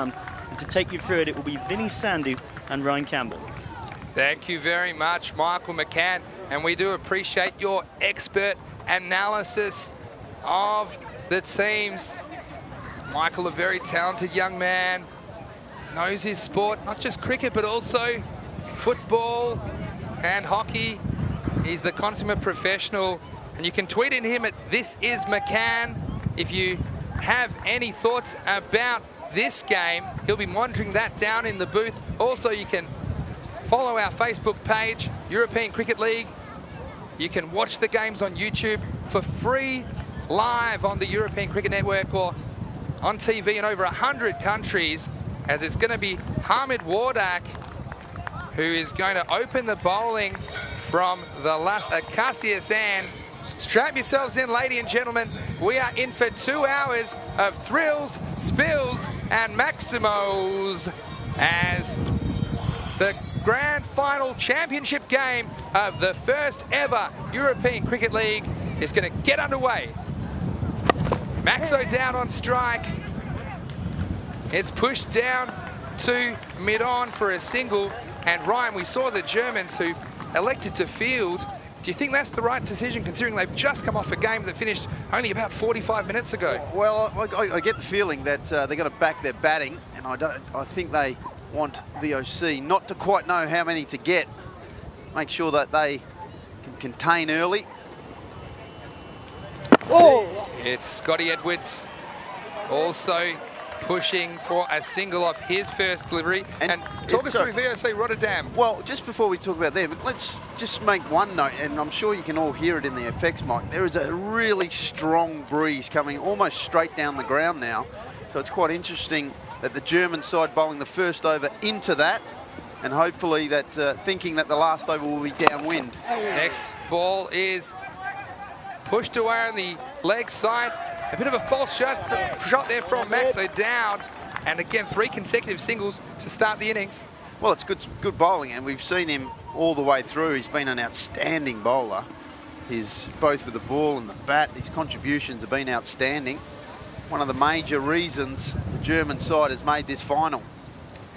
And to take you through it, it will be Vinny Sandu and Ryan Campbell. Thank you very much, Michael McCann. And we do appreciate your expert analysis of the teams. Michael, a very talented young man, knows his sport, not just cricket, but also football and hockey. He's the consummate professional. And you can tweet in him at @ThisIsMcCann if you have any thoughts about this game. He'll be monitoring that down in the booth. Also, you can follow our Facebook page, European Cricket League. You can watch the games on YouTube for free, live on the European Cricket Network or on TV in over 100 countries, as it's going to be Hamid Wardak who is going to open the bowling from the Las Acacias. And strap yourselves in, ladies and gentlemen. We are in for 2 hours of thrills, spills, and maximos as the grand final championship game of the first ever European Cricket League is going to get underway. Maxo down on strike. It's pushed down to mid-on for a single. And Ryan, we saw the Germans who elected to field. Do you think that's the right decision, considering they've just come off a game that finished only about 45 minutes ago? Well, I get the feeling that they're going to back their batting, and I think they want V.O.C. not to quite know how many to get. Make sure that they can contain early. Oh! It's Scotty Edwards also pushing for a single off his first delivery. And talk us through V.O.C. Rotterdam. Well, just before we talk about them, let's just make one note, and I'm sure you can all hear it in the effects mic. There is a really strong breeze coming almost straight down the ground now. So it's quite interesting that the German side bowling the first over into that, and hopefully that thinking that the last over will be downwind. Next ball is pushed away on the leg side. A bit of a false shot there from Maxo down. And again, 3 consecutive singles to start the innings. Well, it's good bowling, and we've seen him all the way through. He's been an outstanding bowler. He's both with the ball and the bat. His contributions have been outstanding. One of the major reasons the German side has made this final.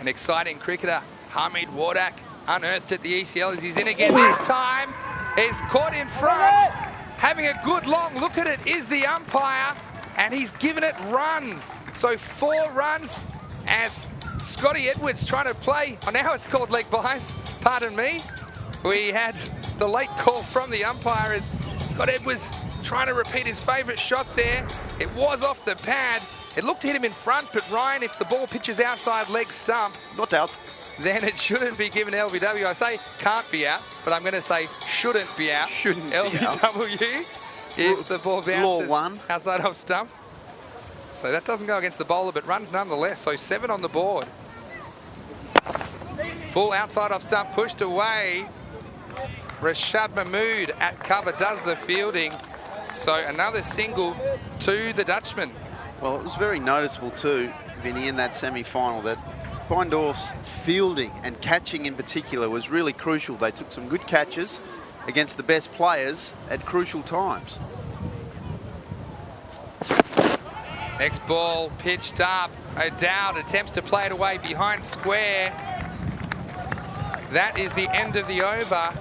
An exciting cricketer, Hamid Wardak, unearthed at the ECL as he's in again this time. He's caught in front. Having a good long look at it is the umpire, and he's given it runs. So 4 runs as Scotty Edwards trying to play, oh, now it's called leg bias, pardon me. We had the late call from the umpire as Scott Edwards trying to repeat his favourite shot there. It was off the pad. It looked to hit him in front, but Ryan, if the ball pitches outside leg stump, not out, then it shouldn't be given LBW. I say can't be out, but I'm going to say shouldn't be out. Shouldn't LBW be out. If the ball bounces Law 1. outside off stump. So that doesn't go against the bowler, but runs nonetheless. So 7 on the board. Full outside off stump, pushed away. Rashad Mahmood at cover does the fielding. So another single to the Dutchman. Well, it was very noticeable too, Vinny, in that semi-final that Findorff's fielding and catching in particular was really crucial. They took some good catches against the best players at crucial times. Next ball pitched up. O'Dowd attempts to play it away behind square. That is the end of the over.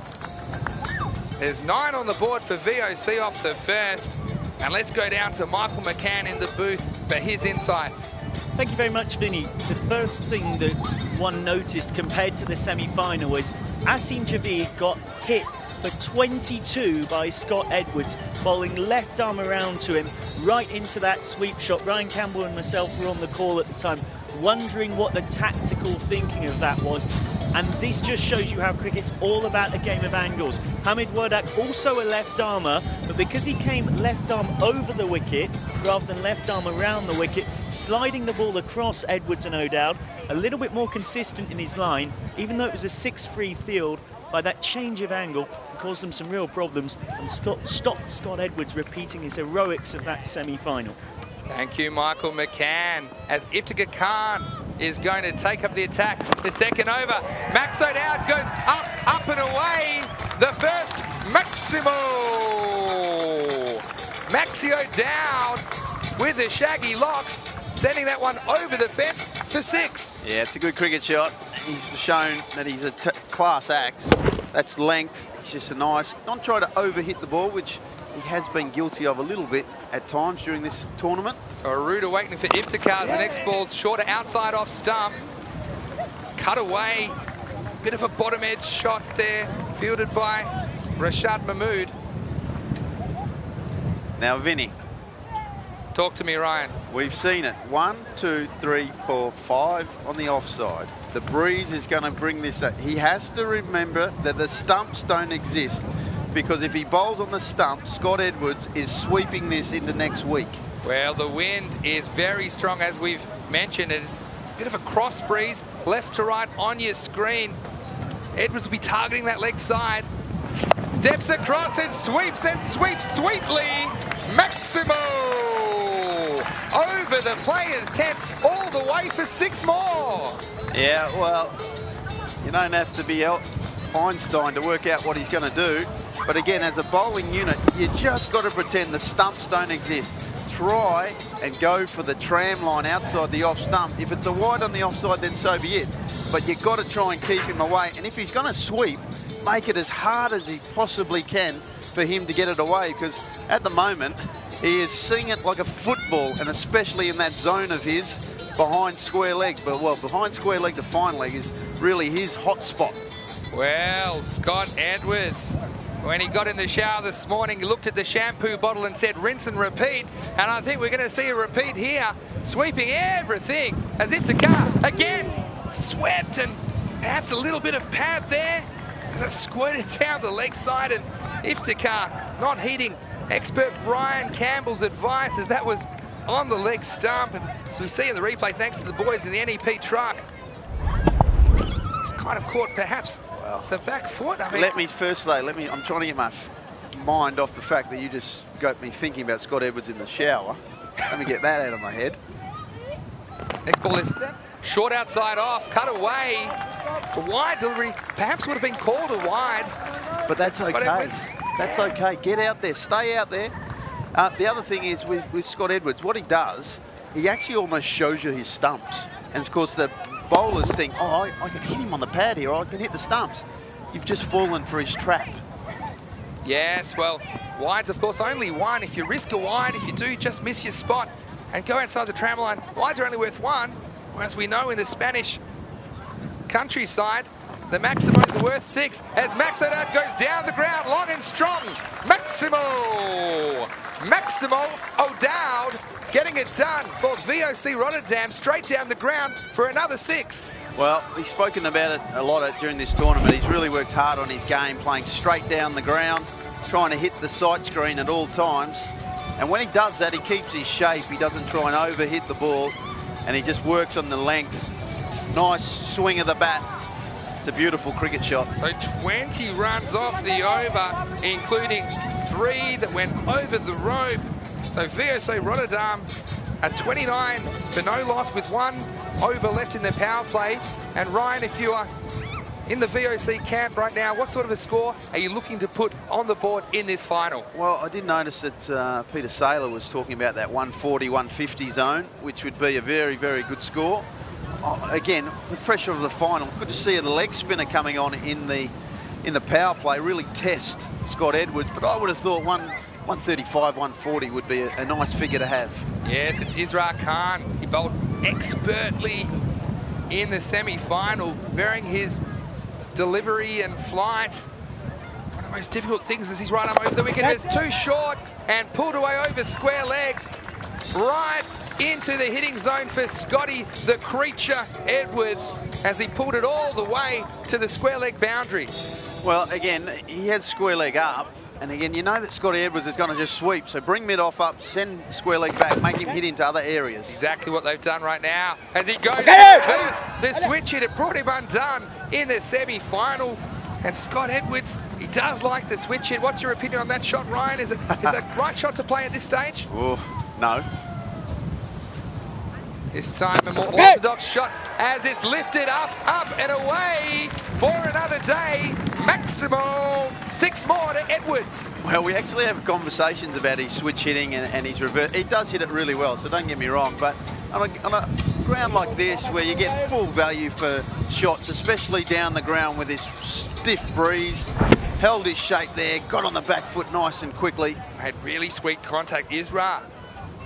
There's 9 on the board for V.O.C. off the first. And let's go down to Michael McCann in the booth for his insights. Thank you very much, Vinny. The first thing that one noticed compared to the semi-final was Asim Javid got hit for 22 by Scott Edwards, bowling left arm around to him, right into that sweep shot. Ryan Campbell and myself were on the call at the time, wondering what the tactical thinking of that was. And this just shows you how cricket's all about a game of angles. Hamid Wardak, also a left armer, but because he came left arm over the wicket rather than left arm around the wicket, sliding the ball across Edwards and O'Dowd, a little bit more consistent in his line, even though it was a 6-3 field, by that change of angle, caused them some real problems and stopped Scott Edwards repeating his heroics of that semi-final. Thank you, Michael McCann, as Iftikhar Khan is going to take up the attack. The second over, Max O'Dowd goes up and away. The first Maximo. Maxi O'Dowd with the shaggy locks, sending that one over the fence. for 6. Yeah, it's a good cricket shot. He's shown that he's a class act. That's length. He's just a nice, not try to overhit the ball, which he has been guilty of a little bit at times during this tournament. So a rude awakening for Iftikhar as the next ball's shorter outside off stump. Cut away. Bit of a bottom edge shot there, fielded by Rashad Mahmood. Now, Vinny. Talk to me, Ryan. We've seen it. 1, 2, 3, 4, 5 on the offside. The breeze is going to bring this up. He has to remember that the stumps don't exist, because if he bowls on the stump, Scott Edwards is sweeping this into next week. Well, the wind is very strong, as we've mentioned. It's a bit of a cross breeze, left to right on your screen. Edwards will be targeting that leg side. Steps across and sweeps sweetly. Maximo over the players' tents all the way for 6 more. Yeah, well, you don't have to be Einstein to work out what he's going to do. But again, as a bowling unit, you just got to pretend the stumps don't exist. Try and go for the tram line outside the off stump. If it's a wide on the offside, then so be it. But you've got to try and keep him away. And if he's going to sweep, make it as hard as he possibly can for him to get it away, because at the moment, he is seeing it like a football, and especially in that zone of his behind square leg. But, well, behind square leg to fine leg is really his hot spot. Well, Scott Edwards, when he got in the shower this morning, he looked at the shampoo bottle and said, rinse and repeat. And I think we're going to see a repeat here, sweeping everything as Iftikhar again swept, and perhaps a little bit of pad there as it squirted down the leg side, and Iftikhar not heeding expert Brian Campbell's advice as that was on the leg stump. And as we see in the replay, thanks to the boys in the NEP truck, he's kind of caught perhaps the back foot. I mean, let me first say, I'm trying to get my mind off the fact that you just got me thinking about Scott Edwards in the shower. Let me get that out of my head. Next ball is short outside off, cut away. A wide delivery, perhaps would have been called a wide. But that's Scott okay. Edwards. That's okay. Get out there. Stay out there. The other thing is with Scott Edwards, what he does, he actually almost shows you his stumps. And of course the bowlers think, oh, I can hit him on the pad here, or I can hit the stumps. You've just fallen for his trap. Yes, well, wides, of course, only one. If you risk a wide, if you do, just miss your spot and go outside the tram line. Wides are only worth 1, whereas we know in the Spanish countryside, the Maximos are worth 6 as Maxodad goes down the ground long and strong. Maximo O'Dowd getting it done for V.O.C. Rotterdam, straight down the ground for another 6. Well, he's spoken about it a lot during this tournament. He's really worked hard on his game, playing straight down the ground, trying to hit the sight screen at all times. And when he does that, he keeps his shape. He doesn't try and overhit the ball, and he just works on the length. Nice swing of the bat. It's a beautiful cricket shot. So 20 runs off the over, including 3 that went over the rope. So V.O.C. Rotterdam at 29 for no loss with 1 over left in the power play. And Ryan, if you are in the V.O.C. camp right now, what sort of a score are you looking to put on the board in this final? Well, I did notice that Peter Saylor was talking about that 140, 150 zone, which would be a very, very good score. Again, the pressure of the final. Good to see the leg spinner coming on in the power play really test Scott Edwards, but I would have thought 135, 140 would be a nice figure to have. Yes, it's Isra Khan. He bowled expertly in the semi-final, bearing his delivery and flight. One of the most difficult things is his right arm over the wicket. It's too short and pulled away over square legs, right into the hitting zone for Scotty the Creature Edwards as he pulled it all the way to the square leg boundary. Well, again, he has square leg up, and again, you know that Scotty Edwards is going to just sweep, so bring mid off up, send square leg back, make him hit into other areas. Exactly what they've done right now as he goes first. The switch hit, it brought him undone in the semi-final. And Scott Edwards, he does like the switch hit. What's your opinion on that shot, Ryan? Is that right shot to play at this stage? Oh, no. This time a more orthodox shot as it's lifted up and away for another day. Maximo, 6 more to Edwards. Well, we actually have conversations about his switch hitting and his reverse. He does hit it really well, so don't get me wrong, but on a ground like this where you get full value for shots, especially down the ground with this stiff breeze, held his shape there, got on the back foot nice and quickly. Made really sweet contact. Isra,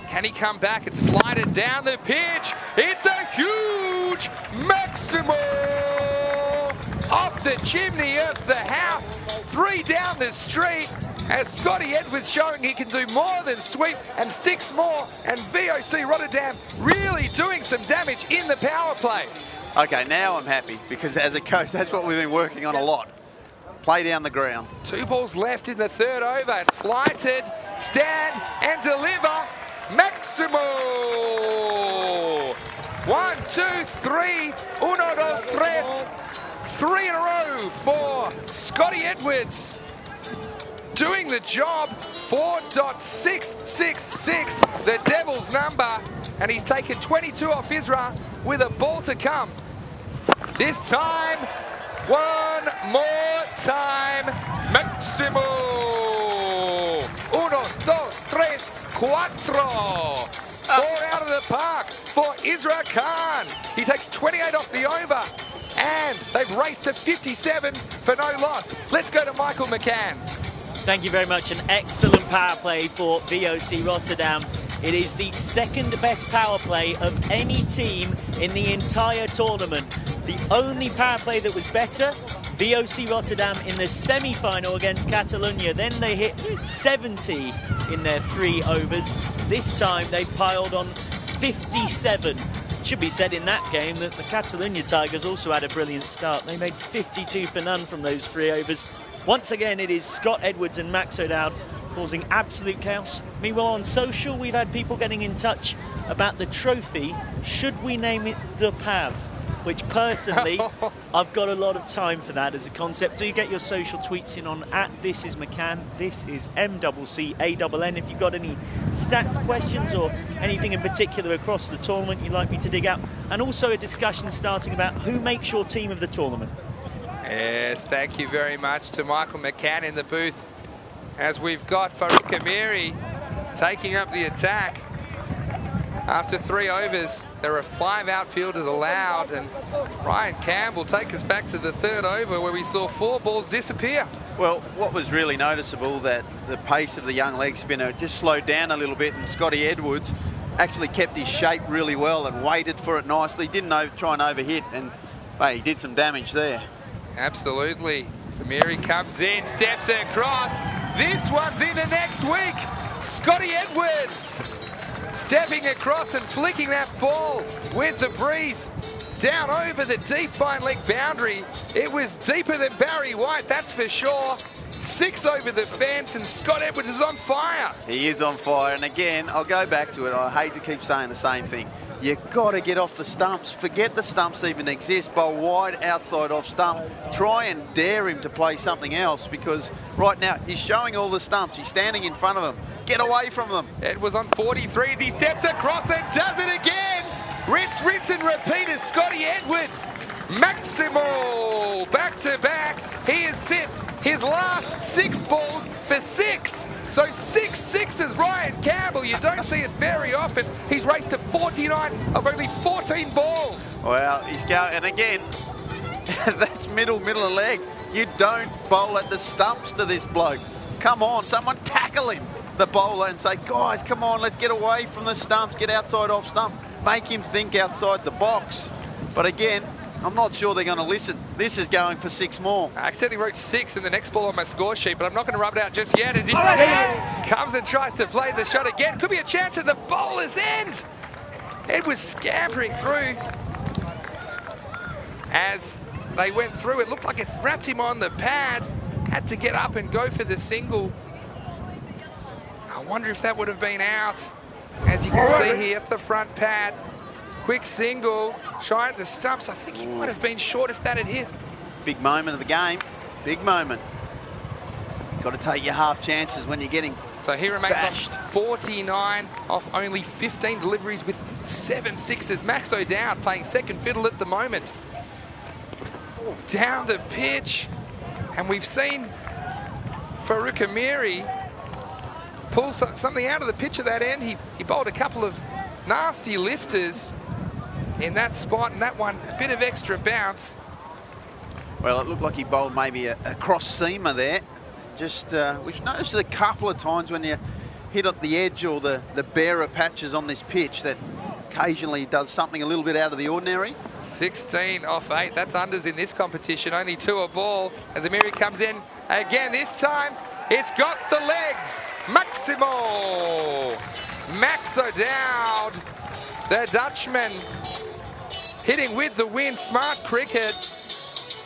can he come back? It's flighted down the pitch. It's a huge Maximo off the chimney of the house, 3 down the street, as Scotty Edwards showing he can do more than sweep, and 6 more, and V.O.C. Rotterdam really doing some damage in the power play. Okay, now I'm happy, because as a coach, that's what we've been working on a lot. Play down the ground. 2 balls left in the 3rd over. It's flighted, stand and deliver. Maximo! 1, 2, 3, 1, 2, 3. 3 in a row for Scotty Edwards. Doing the job, 4.666, the Devil's number, and he's taken 22 off Isra with a ball to come. This time, one more time, Maximo. 1, 2, 3, 4. 4 out of the park for Isra Khan. He takes 28 off the over, and they've raced to 57 for no loss. Let's go to Michael McCann. Thank you very much. An excellent power play for V.O.C. Rotterdam. It is the 2nd best power play of any team in the entire tournament. The only power play that was better, V.O.C. Rotterdam in the semi-final against Catalonia. Then they hit 70 in their 3 overs. This time they piled on 57. It should be said in that game that the Catalonia Tigers also had a brilliant start. They made 52 for none from those 3 overs. Once again, it is Scott Edwards and Max O'Dowd causing absolute chaos. Meanwhile, on social, we've had people getting in touch about the trophy. Should we name it the PAV? Which personally, I've got a lot of time for that as a concept. Do get your social tweets in on @ThisIsMcCann. This is MCCANN. If you've got any stats questions or anything in particular across the tournament you'd like me to dig out. And also a discussion starting about who makes your team of the tournament. Yes, thank you very much to Michael McCann in the booth, as we've got Farouk Amiri taking up the attack. After 3 overs, there are 5 outfielders allowed, and Ryan Campbell will take us back to the 3rd over where we saw 4 balls disappear. Well, what was really noticeable, that the pace of the young leg spinner just slowed down a little bit, and Scotty Edwards actually kept his shape really well and waited for it nicely. Didn't try and overhit, and he did some damage there. Absolutely. Samiri comes in, steps across. This one's in the next week. Scotty Edwards stepping across and flicking that ball with the breeze down over the deep fine leg boundary. It was deeper than Barry White, that's for sure. 6 over the fence, and Scott Edwards is on fire. He is on fire, and again, I'll go back to it. I hate to keep saying the same thing. You've got to get off the stumps. Forget the stumps even exist. Bowl wide outside off stump. Try and dare him to play something else, because right now he's showing all the stumps. He's standing in front of them. Get away from them. Edwards on 43s. He steps across and does it again. Rinse and repeat as Scotty Edwards. Maximo back to back. He has hit his last 6 balls for 6. So 6 sixes, Ryan Campbell. You don't see it very often. He's raced to 49 of only 14 balls. Well, he's going, and again, that's middle of leg. You don't bowl at the stumps to this bloke. Come on, someone tackle him, the bowler, and say, guys, come on, let's get away from the stumps, get outside off stump. Make him think outside the box. But again, I'm not sure they're going to listen. This is going for 6 more. I accidentally wrote 6 in the next ball on my score sheet, but I'm not going to rub it out just yet as he comes and tries to play the shot again. Could be a chance at the bowler's end. Ed was scampering through. As they went through, it looked like it wrapped him on the pad. Had to get up and go for the single. I wonder if that would have been out. As you can see here, off the front pad. Quick single, shy at the stumps. I think he might have been short if that had hit. Big moment of the game. Big moment. Got to take your half chances when you're getting So he remains bashed. on 49 off only 15 deliveries with 7 sixes. Max O'Dowd playing second fiddle at the moment. Down the pitch. And we've seen Farouk Amiri pull something out of the pitch at that end. He bowled a couple of nasty lifters in that spot, and that one, a bit of extra bounce. Well, it looked like he bowled maybe a cross-seamer there. Just, we've noticed it a couple of times when you hit at the edge or the barer patches on this pitch that occasionally does something a little bit out of the ordinary. 16 off 8, that's unders in this competition, only 2 a ball as Amiri comes in again. This time it's got the legs. Max O'Dowd, the Dutchman, hitting with the wind. Smart cricket.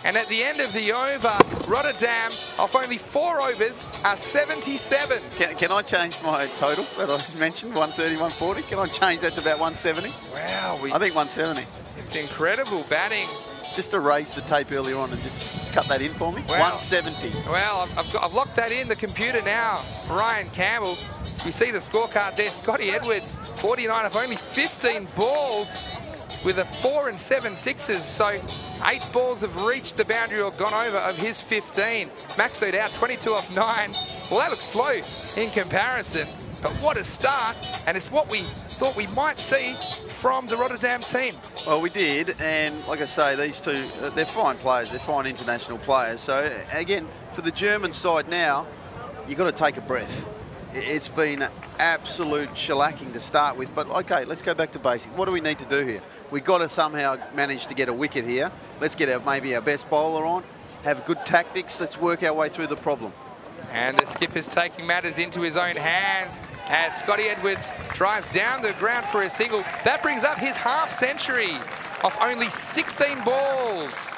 And at the end of the over, Rotterdam, off only 4 overs, are 77. Can I change my total that I mentioned, 130, 140? Can I change that to about 170? Wow. I think 170. It's incredible batting. Just erase the tape earlier on and just cut that in for me. Wow. 170. Well, I've locked that in the computer now. Ryan Campbell, you see the scorecard there. Scotty Edwards, 49 of only 15 balls with a 4 and 7 sixes. So 8 balls have reached the boundary or gone over of his 15. Max O'Dowd, 22 off 9. Well, that looks slow in comparison, but what a start. And it's what we thought we might see from the Rotterdam team. Well, we did, and like I say, these two, they're fine players, they're fine international players. So again, for the German side now, you've got to take a breath. It's been an absolute shellacking to start with, but okay, let's go back to basics. What do we need to do here? We've got to somehow manage to get a wicket here. Let's get maybe our best bowler on, have good tactics, let's work our way through the problem. And the skipper's taking matters into his own hands as Scotty Edwards drives down the ground for a single. That brings up his half century of only 16 balls.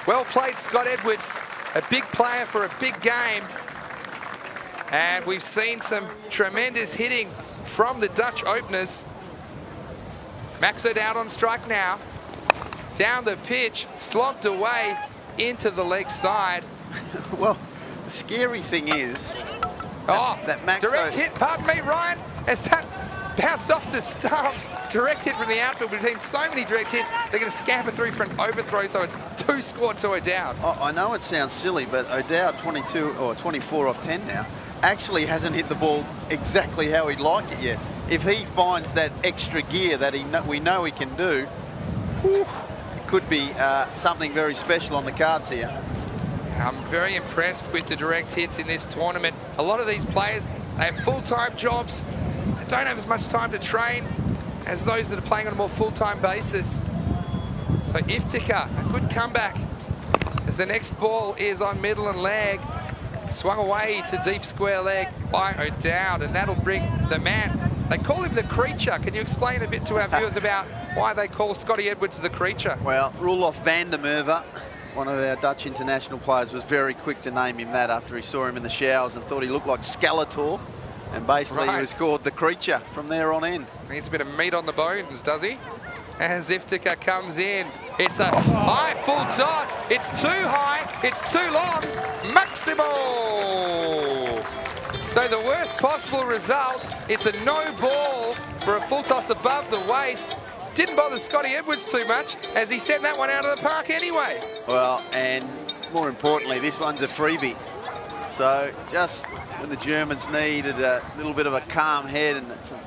Well played, Scott Edwards, a big player for a big game. And we've seen some tremendous hitting from the Dutch openers. Max O'Dowd on strike now. Down the pitch, slogged away into the leg side. Well, the scary thing is that Max direct hit, pardon me, Ryan, as that bounced off the stumps. Direct hit from the outfield. We've seen so many direct hits, they're going to scamper through for an overthrow, so it's 2 scored to O'Dowd. I know it sounds silly, but O'Dowd, 22 or 24 off 10 now, actually hasn't hit the ball exactly how he'd like it yet. If he finds that extra gear that we know he can do, it could be something very special on the cards here. I'm very impressed with the direct hits in this tournament. A lot of these players, they have full-time jobs. They don't have as much time to train as those that are playing on a more full-time basis. So Iftikhar, a good comeback as the next ball is on middle and leg. Swung away to deep square leg by O'Dowd, and that'll bring the man. They call him the Creature. Can you explain a bit to our viewers about why they call Scotty Edwards the Creature? Well, Roelof van der Merwe, one of our Dutch international players, was very quick to name him that after he saw him in the showers and thought he looked like Skeletor. And basically he was called the Creature from there on in. Needs a bit of meat on the bones, does he? As Iftikhar comes in, it's a high full toss. It's too high, it's too long. Maximal! So the worst possible result, it's a no ball for a full toss above the waist. Didn't bother Scotty Edwards too much as he sent that one out of the park anyway. Well, and more importantly, this one's a freebie. So just when the Germans needed a little bit of a calm head and some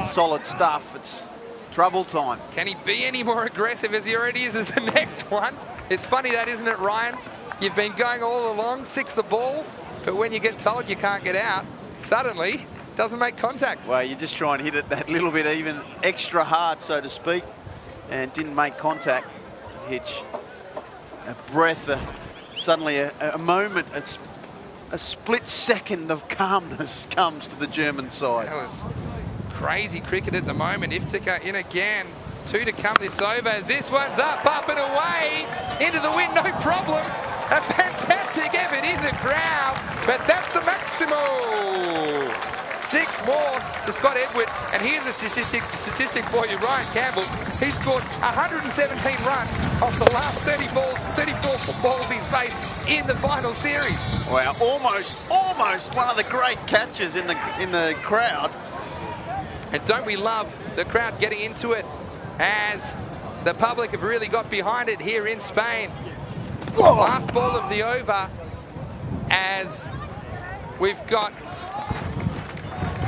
solid stuff, it's trouble time. Can he be any more aggressive as he already is as the next one? It's funny that, isn't it, Ryan? You've been going all along, 6 a ball, but when you get told you can't get out, suddenly doesn't make contact. Well, you just try and hit it that little bit even extra hard, so to speak, and didn't make contact. Hitch, a breath, suddenly a moment, a split second of calmness comes to the German side. That was crazy cricket at the moment. Iftikhar in again. 2 to come this over as this one's up and away. Into the wind, no problem. A fantastic effort in the crowd, but that's a maximal. 6 more to Scott Edwards, and here's a statistic for you, Ryan Campbell. He scored 117 runs off the last 34 balls he's faced in the final series. Wow, almost one of the great catches in the crowd. And don't we love the crowd getting into it as the public have really got behind it here in Spain. Oh. Last ball of the over as we've got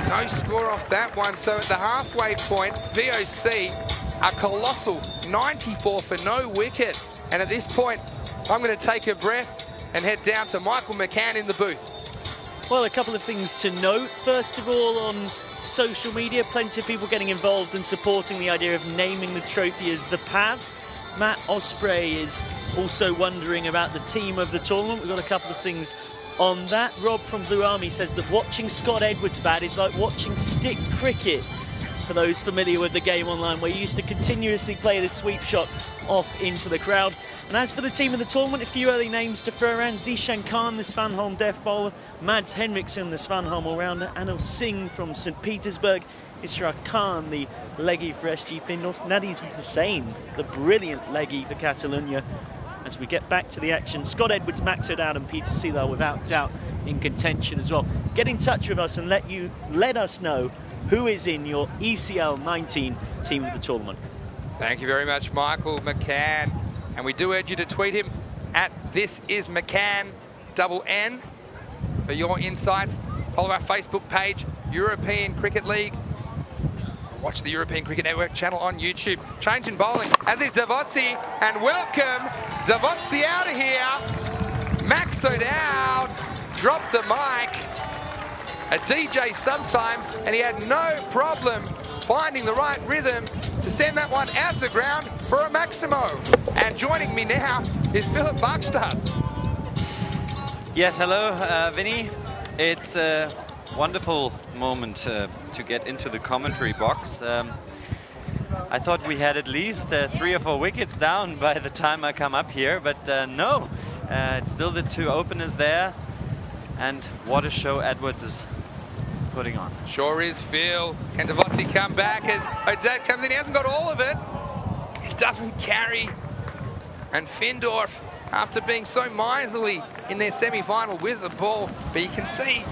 no score off that one. So at the halfway point, V.O.C. a colossal 94 for no wicket. And at this point, I'm going to take a breath and head down to Michael McCann in the booth. Well, a couple of things to note. First of all, on social media, plenty of people getting involved and supporting the idea of naming the trophy as the PAV. Matt Osprey is also wondering about the team of the tournament. We've got a couple of things on that. Rob from Blue Army says that watching Scott Edwards bat is like watching stick cricket. For those familiar with the game online, where you used to continuously play the sweep shot off into the crowd. And as for the team of the tournament, a few early names to throw around. Zishan Khan, the Svanholm death bowler. Mads Henriksson, the Svanholm all-rounder. Anil Singh from St. Petersburg. Ishraq Khan, the leggy for SG Findorff. Nadim Hussain, the brilliant leggy for Catalonia. As we get back to the action, Scott Edwards, Max O'Dowd and Peter Seeler without doubt in contention as well. Get in touch with us and let us know who is in your ECL19 team of the tournament. Thank you very much, Michael McCann. And we do urge you to tweet him at @ThisIsMcCann, N, for your insights. Follow our Facebook page, European Cricket League. Watch the European Cricket Network channel on YouTube. Change in bowling, as is V.O.C. And welcome V.O.C. out of here. Max O'Dowd dropped the mic. A DJ sometimes, and he had no problem finding the right rhythm to send that one out the ground for a Maximo. And joining me now is Philip Bachstadt. Yes, hello, Vinny. It's a wonderful moment to get into the commentary box. I thought we had at least 3 or 4 wickets down by the time I come up here, but no. It's still the 2 openers there, and what a show Edwards is putting on. Sure is, Phil. Can V.O.C. come back as O'Dowd comes in? He hasn't got all of it. He doesn't carry. And Findorff, after being so miserly in their semi-final with the ball, but you can see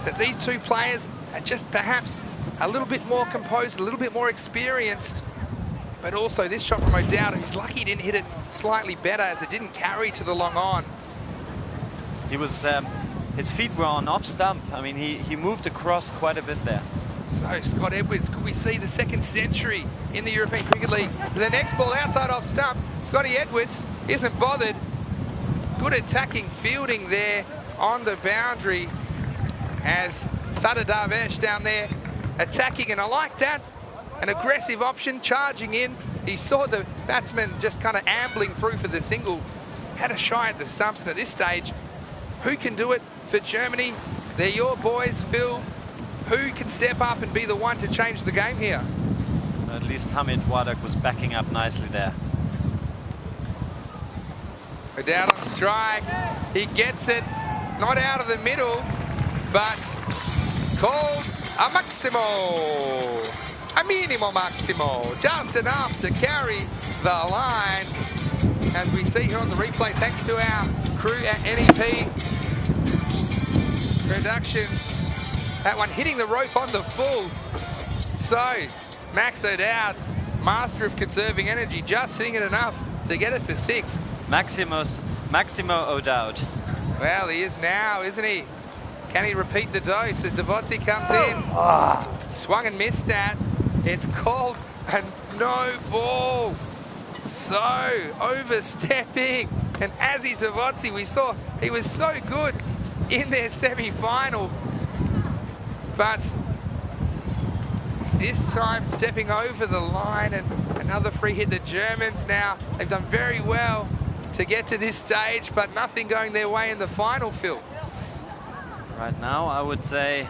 that these 2 players are just perhaps a little bit more composed, a little bit more experienced. But also this shot from O'Dowd, he's lucky he didn't hit it slightly better as it didn't carry to the long on. He was, his feet were on off stump. I mean, he moved across quite a bit there. So Scott Edwards, could we see the 2nd century in the European Cricket League? The next ball outside off stump, Scotty Edwards isn't bothered. Good attacking fielding there on the boundary as Sada Darvesh down there attacking, and I like that. An aggressive option, charging in. He saw the batsman just kind of ambling through for the single. Had a shy at the stumps, and at this stage, who can do it for Germany? They're your boys, Phil. Who can step up and be the one to change the game here? At least Hamid Wadak was backing up nicely there. O'Dowd on strike. He gets it. Not out of the middle, but called a Maximo. A minimo Maximo. Just enough to carry the line. As we see here on the replay, thanks to our crew at NEP Productions. That one hitting the rope on the full. So, Max O'Dowd, master of conserving energy, just hitting it enough to get it for 6. Maximo O'Dowd. Well, he is now, isn't he? Can he repeat the dose as V.O.C. comes in? Swung and missed that. It's called a no ball. So, overstepping. And as he's V.O.C., we saw he was so good in their semi-final. But this time stepping over the line, and another free hit. The Germans now, they've done very well to get to this stage, but nothing going their way in the final, Phil. Right now, I would say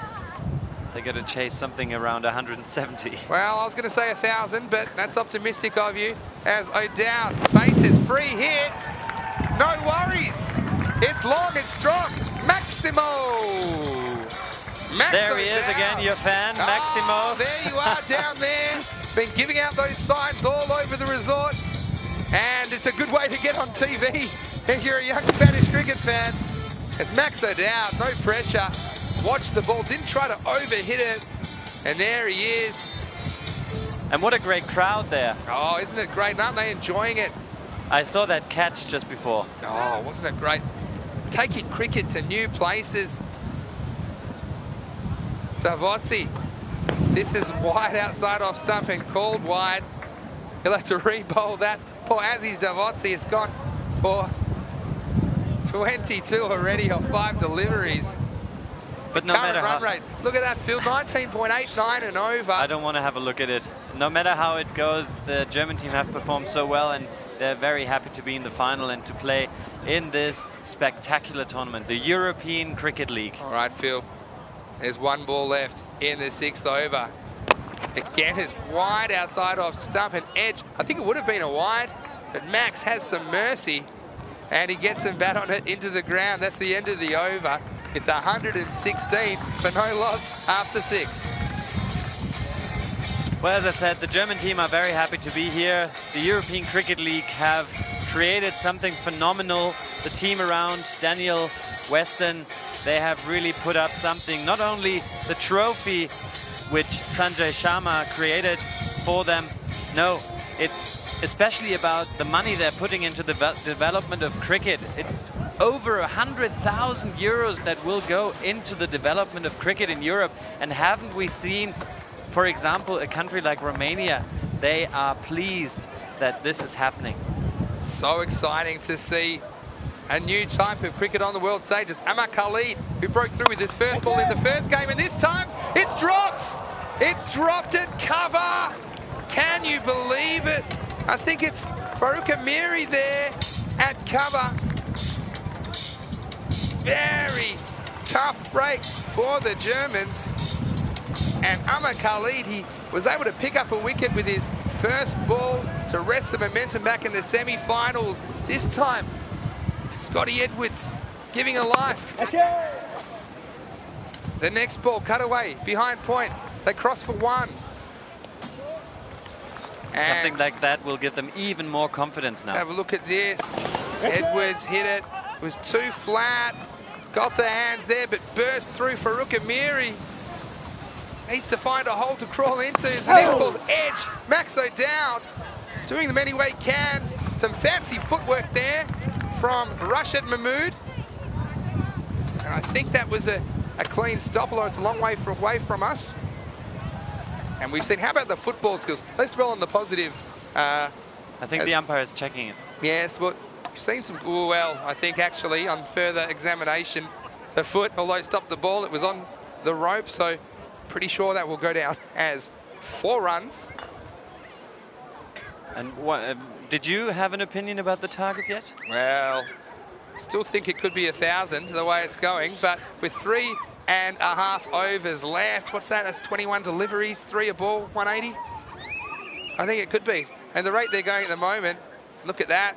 they're going to chase something around 170. Well, I was going to say 1,000, but that's optimistic of you. As O'Dowd faces free hit. No worries. It's long, it's strong. Maximo. There he is again, your fan, Maximo. Oh, there you are down there. Been giving out those signs all over the resort. And it's a good way to get on TV if you're a young Spanish cricket fan. It's Max O'Dowd, no pressure. Watch the ball, didn't try to overhit it. And there he is. And what a great crowd there. Oh, isn't it great? Aren't they enjoying it? I saw that catch just before. Oh, wasn't it great? Taking cricket to new places. V.O.C. This is wide outside off stump and called wide. He'll have to re-bowl that. Poor Aziz V.O.C has gone for 22 already on 5 deliveries. But no Current matter run how... rate. Look at that, Phil. 19.89 and over. I don't want to have a look at it. No matter how it goes, the German team have performed so well, and they're very happy to be in the final and to play in this spectacular tournament, the European Cricket League. All right, Phil. There's 1 ball left in the 6th over. Again, it's wide outside off stump and edge. I think it would have been a wide, but Max has some mercy, and he gets some bat on it into the ground. That's the end of the over. It's 116 for no loss after 6. Well, as I said, the German team are very happy to be here. The European Cricket League have created something phenomenal. The team around Daniel Weston, they have really put up something. Not only the trophy which Sanjay Sharma created for them, no, it's especially about the money they're putting into the development of cricket. It's over 100,000 euros that will go into the development of cricket in Europe. And haven't we seen, for example, a country like Romania, they are pleased that this is happening. So exciting to see a new type of cricket on the world stage. It's Amar Khalid who broke through with his first ball in the first game, and this time it's dropped. It's dropped at cover. Can you believe it? I think it's Farouk Amiri there at cover. Very tough break for the Germans. And Amar Khalid, he was able to pick up a wicket with his first ball to wrest the momentum back in the semi-final. This time, Scotty Edwards giving a life. The next ball cut away behind point. They cross for 1. Something like that will give them even more confidence now. Let's have a look at this. Edwards hit it. It was too flat. Got the hands there, but burst through Farouk Amiri. Needs to find a hole to crawl into as the next ball's edge. Max O'Dowd doing them any way he can. Some fancy footwork there from Rashid Mahmood. And I think that was a clean stop, although it's a long way away from us. And we've seen, how about the football skills? Let's dwell on the positive. I think the umpire is checking it. Yes, well, we've seen some, well, I think actually on further examination, the foot, although it stopped the ball, it was on the rope, so pretty sure that will go down as 4 runs. And what, did you have an opinion about the target yet? Well, still think it could be 1,000 the way it's going, but with 3.5 overs left, what's that? That's 21 deliveries, 3 a ball, 180. I think it could be. And the rate they're going at the moment, look at that,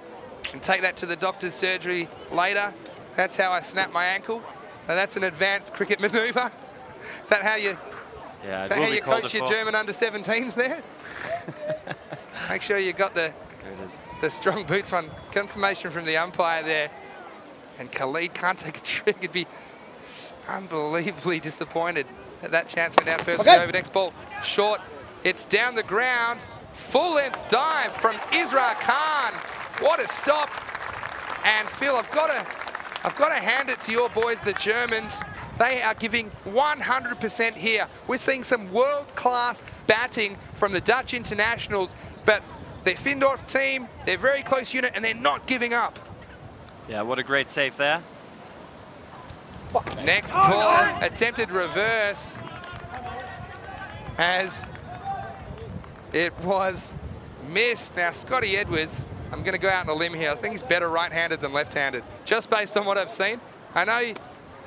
and take that to the doctor's surgery later. That's how I snapped my ankle. So that's an advanced cricket maneuver. Is that how you, yeah, is that how you coach your German under-17s there? Make sure you got the strong boots on. Confirmation from the umpire there. And Khalid can't take a trick. He'd be unbelievably disappointed at that chance. Went out further over. Next ball, short. It's down the ground. Full-length dive from Isra Khan. What a stop. And Phil, I've got to hand it to your boys, the Germans. They are giving 100% here. We're seeing some world-class batting from the Dutch internationals, but their Findorff team, they're a very close unit, and they're not giving up. Yeah, what a great save there. Next ball, attempted reverse, as it was missed. Now, Scotty Edwards, I'm going to go out on a limb here. I think he's better right-handed than left-handed, just based on what I've seen. I know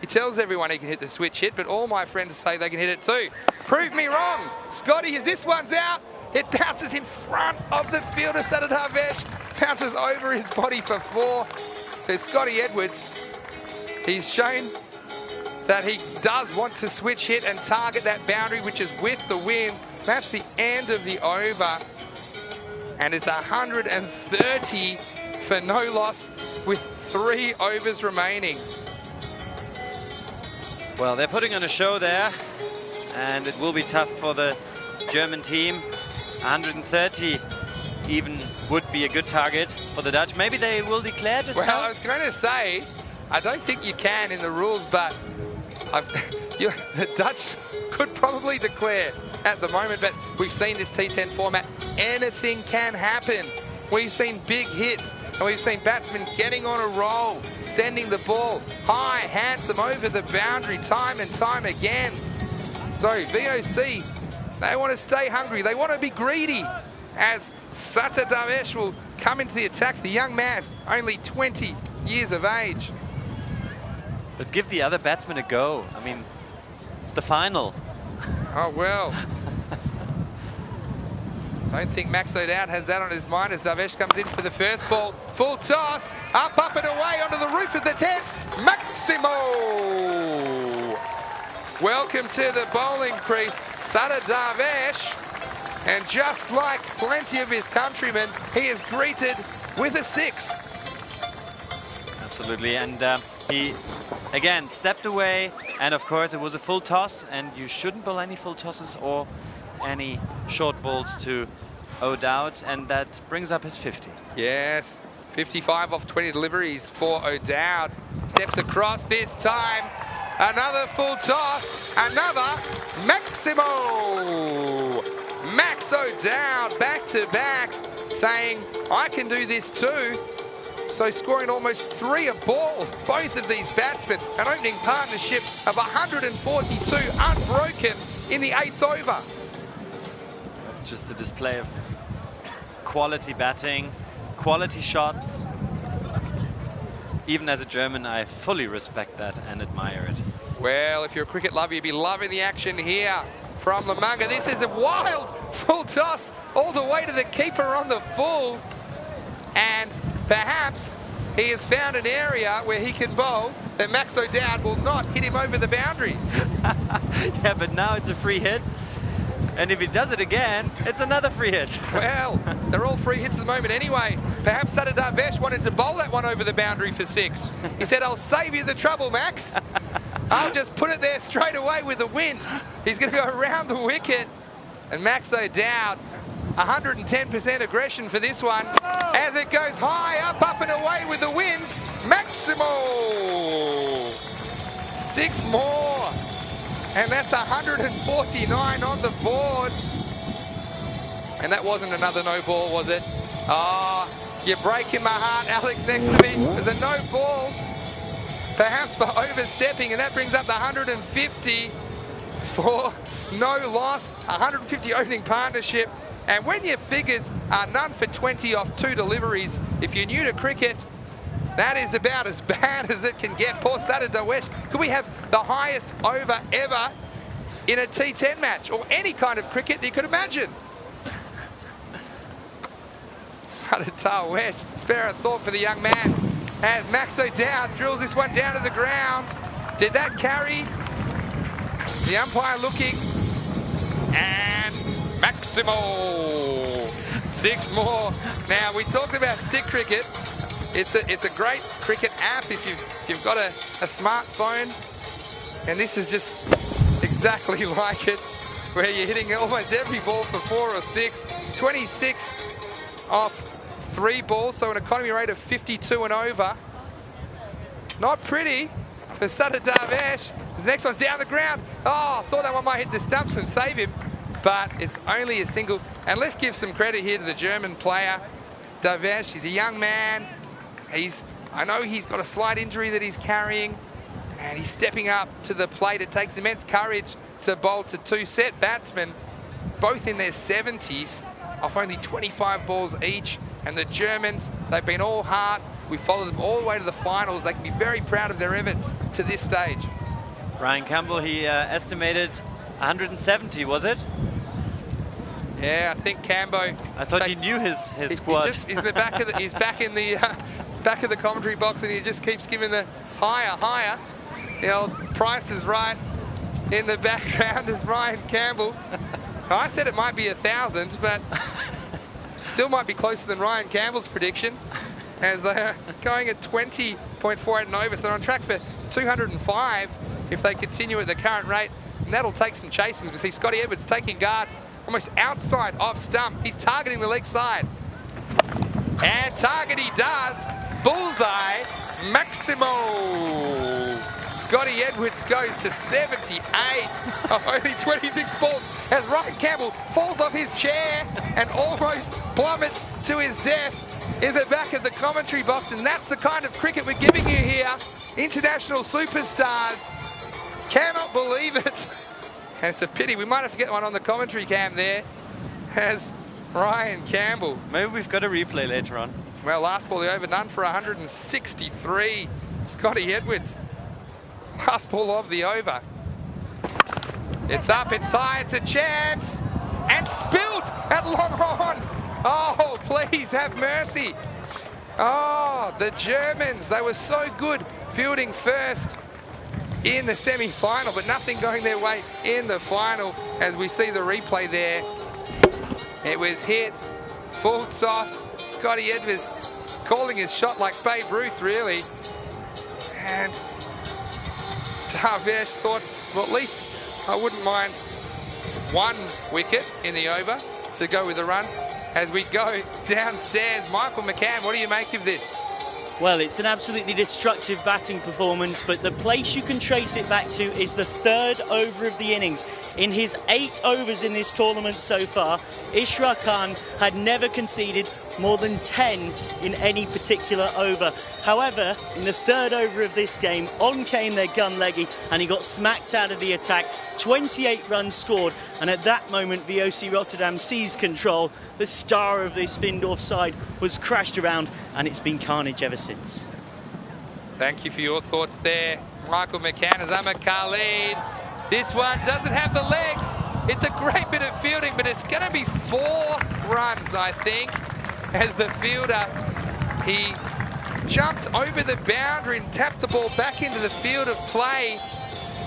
he tells everyone he can hit the switch hit, but all my friends say they can hit it too. Prove me wrong. Scotty, as this one's out, it bounces in front of the fielder, Sadadar Vesh, bounces over his body for 4. There's Scotty Edwards. He's shown that he does want to switch hit and target that boundary, which is with the wind. That's the end of the over. And it's 130 for no loss with 3 overs remaining. Well, they're putting on a show there, and it will be tough for the German team. 130 even would be a good target for the Dutch. Maybe they will declare this. Well, I was going to say, I don't think you can in the rules, but the Dutch could probably declare at the moment, but we've seen this T10 format anything can happen. We've seen big hits, and we've seen batsmen getting on a roll, sending the ball high, handsome over the boundary time and time again. So V.O.C, they want to stay hungry. They want to be greedy as Sattar Darvesh will come into the attack. The young man, only 20 years of age. But give the other batsman a go. I mean, it's the final. Oh, well. Don't think Max O'Dowd has that on his mind as Darvesh comes in for the first ball. Full toss, up and away onto the roof of the tent. Maximo! Welcome to the bowling crease, Sattar Darvesh. And just like plenty of his countrymen, he is greeted with a 6. Absolutely, and he, again, stepped away, and of course it was a full toss, and you shouldn't bowl any full tosses or any short balls to O'Dowd, and that brings up his 50. Yes, 55 off 20 deliveries for O'Dowd. Steps across this time. Another full toss, another Maximo! Max O'Dowd back to back, saying, I can do this too. So scoring almost 3 a ball, both of these batsmen. An opening partnership of 142 unbroken in the 8th over. It's just a display of quality batting, quality shots. Even as a German, I fully respect that and admire it. Well, if you're a cricket lover, you'd be loving the action here from the Manga. This is a wild full toss all the way to the keeper on the full. And perhaps he has found an area where he can bowl that Max O'Dowd will not hit him over the boundary. Yeah, but now it's a free hit. And if he does it again, it's another free hit. Well, they're all free hits at the moment anyway. Perhaps Sattar Darvesh wanted to bowl that one over the boundary for 6. He said, I'll save you the trouble, Max. I'll just put it there straight away with the wind. He's going to go around the wicket. And Max O'Dowd, 110% aggression for this one. As it goes high, up and away with the wind. Maximo! 6 more. And that's 149 on the board. And that wasn't another no ball, was it? Oh, you're breaking my heart, Alex, next to me. There's a no ball, perhaps for overstepping, and that brings up the 150 for no loss, 150 opening partnership. And when your figures are none for 20 off 2 deliveries, if you're new to cricket, that is about as bad as it can get. Poor Sattar Darvesh. Could we have the highest over ever in a T10 match or any kind of cricket that you could imagine? Sattar Darvesh, spare a thought for the young man as Max O'Dowd drills this one down to the ground. Did that carry? The umpire looking, and Maximo, 6 more. Now, we talked about stick cricket. It's a great cricket app if you've got a smartphone, and this is just exactly like it, where you're hitting almost every ball for 4 or 6, 26 off 3 balls, so an economy rate of 52 and over. Not pretty for Sattar Darvesh. His next one's down the ground. Oh, thought that one might hit the stumps and save him, but it's only a single. And let's give some credit here to the German player, Darvesh. He's a young man. I know he's got a slight injury that he's carrying, and he's stepping up to the plate. It takes immense courage to bowl to 2 set batsmen, both in their 70s, off only 25 balls each. And the Germans, they've been all heart. We followed them all the way to the finals. They can be very proud of their efforts to this stage. Ryan Campbell, he estimated 170, was it? Yeah, I think Cambo. I thought he knew his squad. He's in the back of he's back in the back of the commentary box, and he just keeps giving the higher. The old Price is Right in the background is Ryan Campbell. I said it might be 1,000, but still might be closer than Ryan Campbell's prediction, as they're going at 20.48 and over. So they're on track for 205 if they continue at the current rate, and that'll take some chasing. We see Scotty Edwards taking guard almost outside off stump. He's targeting the leg side. And target he does. Bullseye. Maximo. Scotty Edwards goes to 78 of only 26 balls as Ryan Campbell falls off his chair and almost plummets to his death in the back of the commentary box. And that's the kind of cricket we're giving you here. International superstars. Cannot believe it. And it's a pity. We might have to get one on the commentary cam there as Ryan Campbell. Maybe we've got a replay later on. Well, last ball, the over done for 163. Scotty Edwards. Last ball of the over. It's up, it's high, it's a chance. And spilt at long on. Oh, please have mercy. Oh, the Germans, they were so good fielding first in the semi-final, but nothing going their way in the final as we see the replay there. It was hit, full toss. Scotty Edwards calling his shot like Babe Ruth, really. And Darvish thought, well, at least I wouldn't mind one wicket in the over to go with the runs. As we go downstairs, Michael McCann, what do you make of this? Well, it's an absolutely destructive batting performance, but the place you can trace it back to is the third over of the innings. In his 8 overs in this tournament so far, Ishraq Khan had never conceded more than 10 in any particular over. However, in the third over of this game, on came their gun leggy and he got smacked out of the attack. 28 runs scored, and at that moment V.O.C. Rotterdam seized control. The star of this Findorff side was crashed around, and it's been carnage ever since. Thank you for your thoughts there, Michael McCann. As Ahmed Khalid, this one doesn't have the legs. It's a great bit of fielding, but it's going to be 4 runs, I think, as the fielder, he jumped over the boundary and tapped the ball back into the field of play.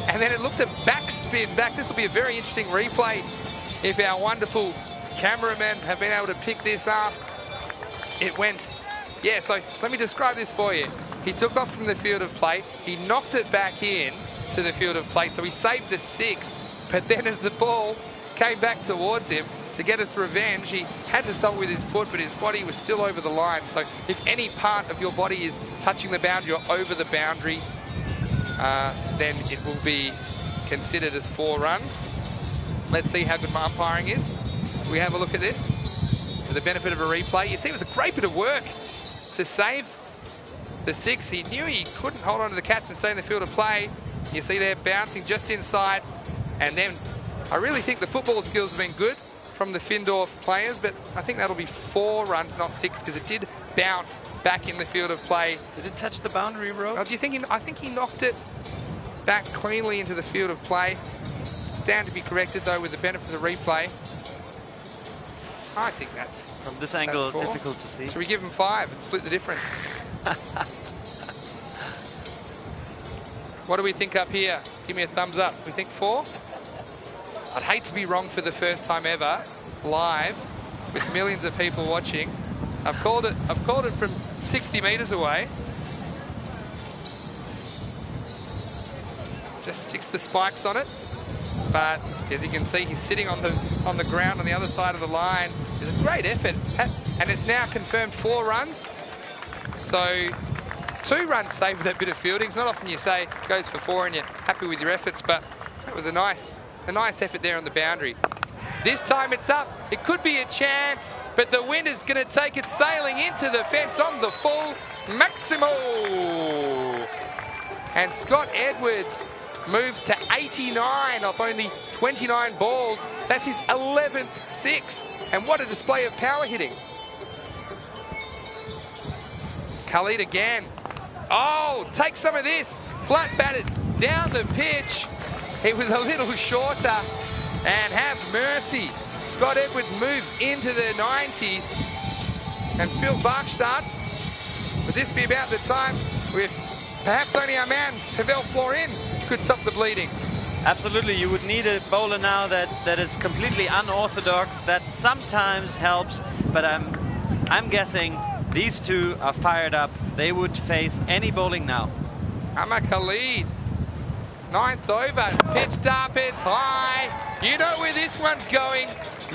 And then it looked a backspin back. This will be a very interesting replay if our wonderful cameramen have been able to pick this up. It went, yeah, so let me describe this for you. He took off from the field of play. He knocked it back in to the field of play. So he saved the 6. But then as the ball came back towards him to get us revenge, he had to stop with his foot, but his body was still over the line. So if any part of your body is touching the boundary or over the boundary, then it will be considered as 4 runs. Let's see how good my umpiring is. We have a look at this for the benefit of a replay. You see, it was a great bit of work to save the 6. He knew he couldn't hold on to the catch and stay in the field of play. You see they're bouncing just inside. And then I really think the football skills have been good from the Findorff players, but I think that'll be 4 runs, not 6, because it did bounce back in the field of play. Did it touch the boundary, Ro? Oh, do you think I think he knocked it back cleanly into the field of play. Stand to be corrected, though, with the benefit of the replay. I think that's... From this angle, difficult to see. Should we give him 5 and split the difference? What do we think up here? Give me a thumbs up. We think 4? I'd hate to be wrong for the first time ever, live, with millions of people watching. I've called it from 60 meters away. Just sticks the spikes on it. But as you can see, he's sitting on the ground on the other side of the line. It's a great effort, and it's now confirmed 4 runs. So 2 runs saved with that bit of fielding. It's not often you say goes for 4 and you're happy with your efforts, but it was a nice effort there on the boundary. This time it's up. It could be a chance, but the wind is going to take it sailing into the fence on the full Maximo. And Scott Edwards moves to 89 off only 29 balls. That's his 11th 6. And what a display of power hitting. Khalid again. Oh, take some of this. Flat batted down the pitch. It was a little shorter. And have mercy. Scott Edwards moves into the 90s. And Phil Barkstad, would this be about the time with perhaps only our man, Pavel Florin, could stop the bleeding? Absolutely, you would need a bowler now that is completely unorthodox. That sometimes helps, but I'm guessing these two are fired up. They would face any bowling now. Ahmed Khalid, 9th over, it's pitched up, it's high. You know where this one's going.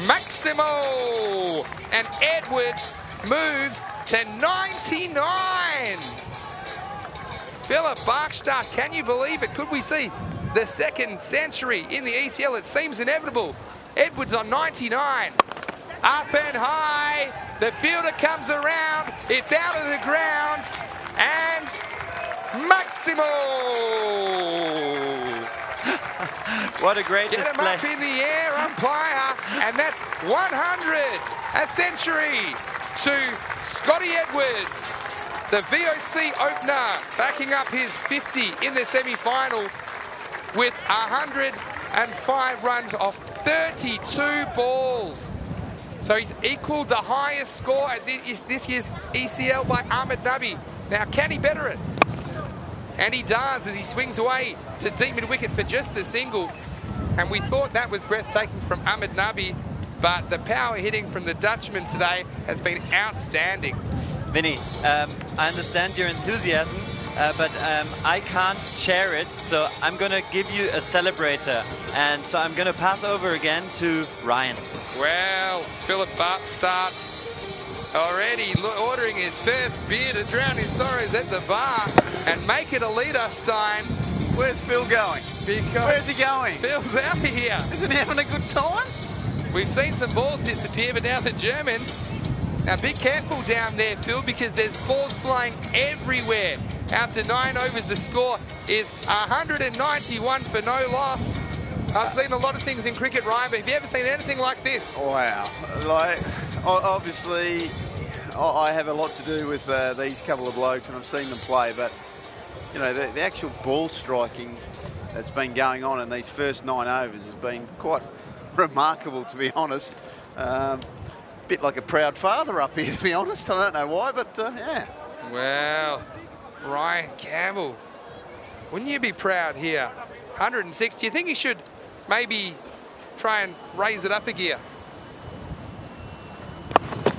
Maximo, and Edwards moves to 99. Philip Barkstadt, can you believe it? Could we see the second century in the ECL? It seems inevitable. Edwards on 99. Up and high. The fielder comes around. It's out of the ground. And Maximo! What a great Get him display. up in the air, umpire. And that's 100. A century to Scotty Edwards. The V.O.C. opener backing up his 50 in the semi-final with 105 runs off 32 balls. So he's equaled the highest score at this year's ECL by Ahmed Nabi. Now, can he better it? And he does as he swings away to deep mid-wicket for just the single. And we thought that was breathtaking from Ahmed Nabi, but the power hitting from the Dutchman today has been outstanding. Vinny, I understand your enthusiasm, but I can't share it, so I'm going to give you a celebrator. And so I'm going to pass over again to Ryan. Well, Philip Barkstadt already ordering his first beer to drown his sorrows at the bar and make it a lead-us time. Where's Phil going? Because Where's he going? Phil's out of here. Isn't he having a good time? We've seen some balls disappear, but now the Germans. Now be careful down there, Phil, because there's balls flying everywhere. After 9 overs, the score is 191 for no loss. I've seen a lot of things in cricket, Ryan, but have you ever seen anything like this? Wow. Like, obviously, I have a lot to do with these couple of blokes, and I've seen them play, but, you know, the actual ball striking that's been going on in these first 9 overs has been quite remarkable, to be honest. Bit like a proud father up here, to be honest. I don't know why, but yeah. Well, Ryan Campbell, wouldn't you be proud here? 106. Do you think he should maybe try and raise it up a gear?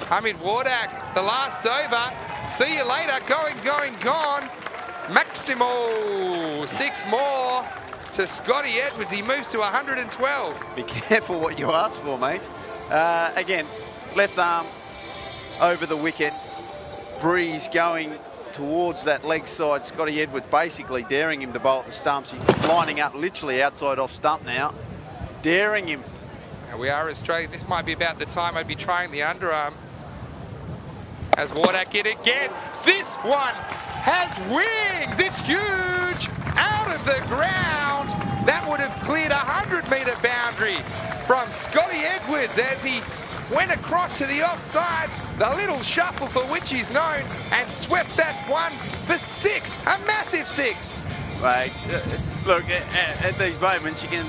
Hamid Wardak, the last over. See you later. Going, gone. Maximo, 6 more to Scotty Edwards. He moves to 112. Be careful what you ask for, mate. Again, left arm over the wicket. Breeze going towards that leg side. Scotty Edwards basically daring him to bowl at the stumps. He's lining up literally outside off stump now. Daring him. Now we are Australia. This might be about the time I'd be trying the underarm. As Wardak it again. This one has wings. It's huge. Out of the ground. That would have cleared a 100-metre boundary from Scotty Edwards as he went across to the offside, the little shuffle for which he's known, and swept that one for 6, a massive 6. Right, look, at these moments you can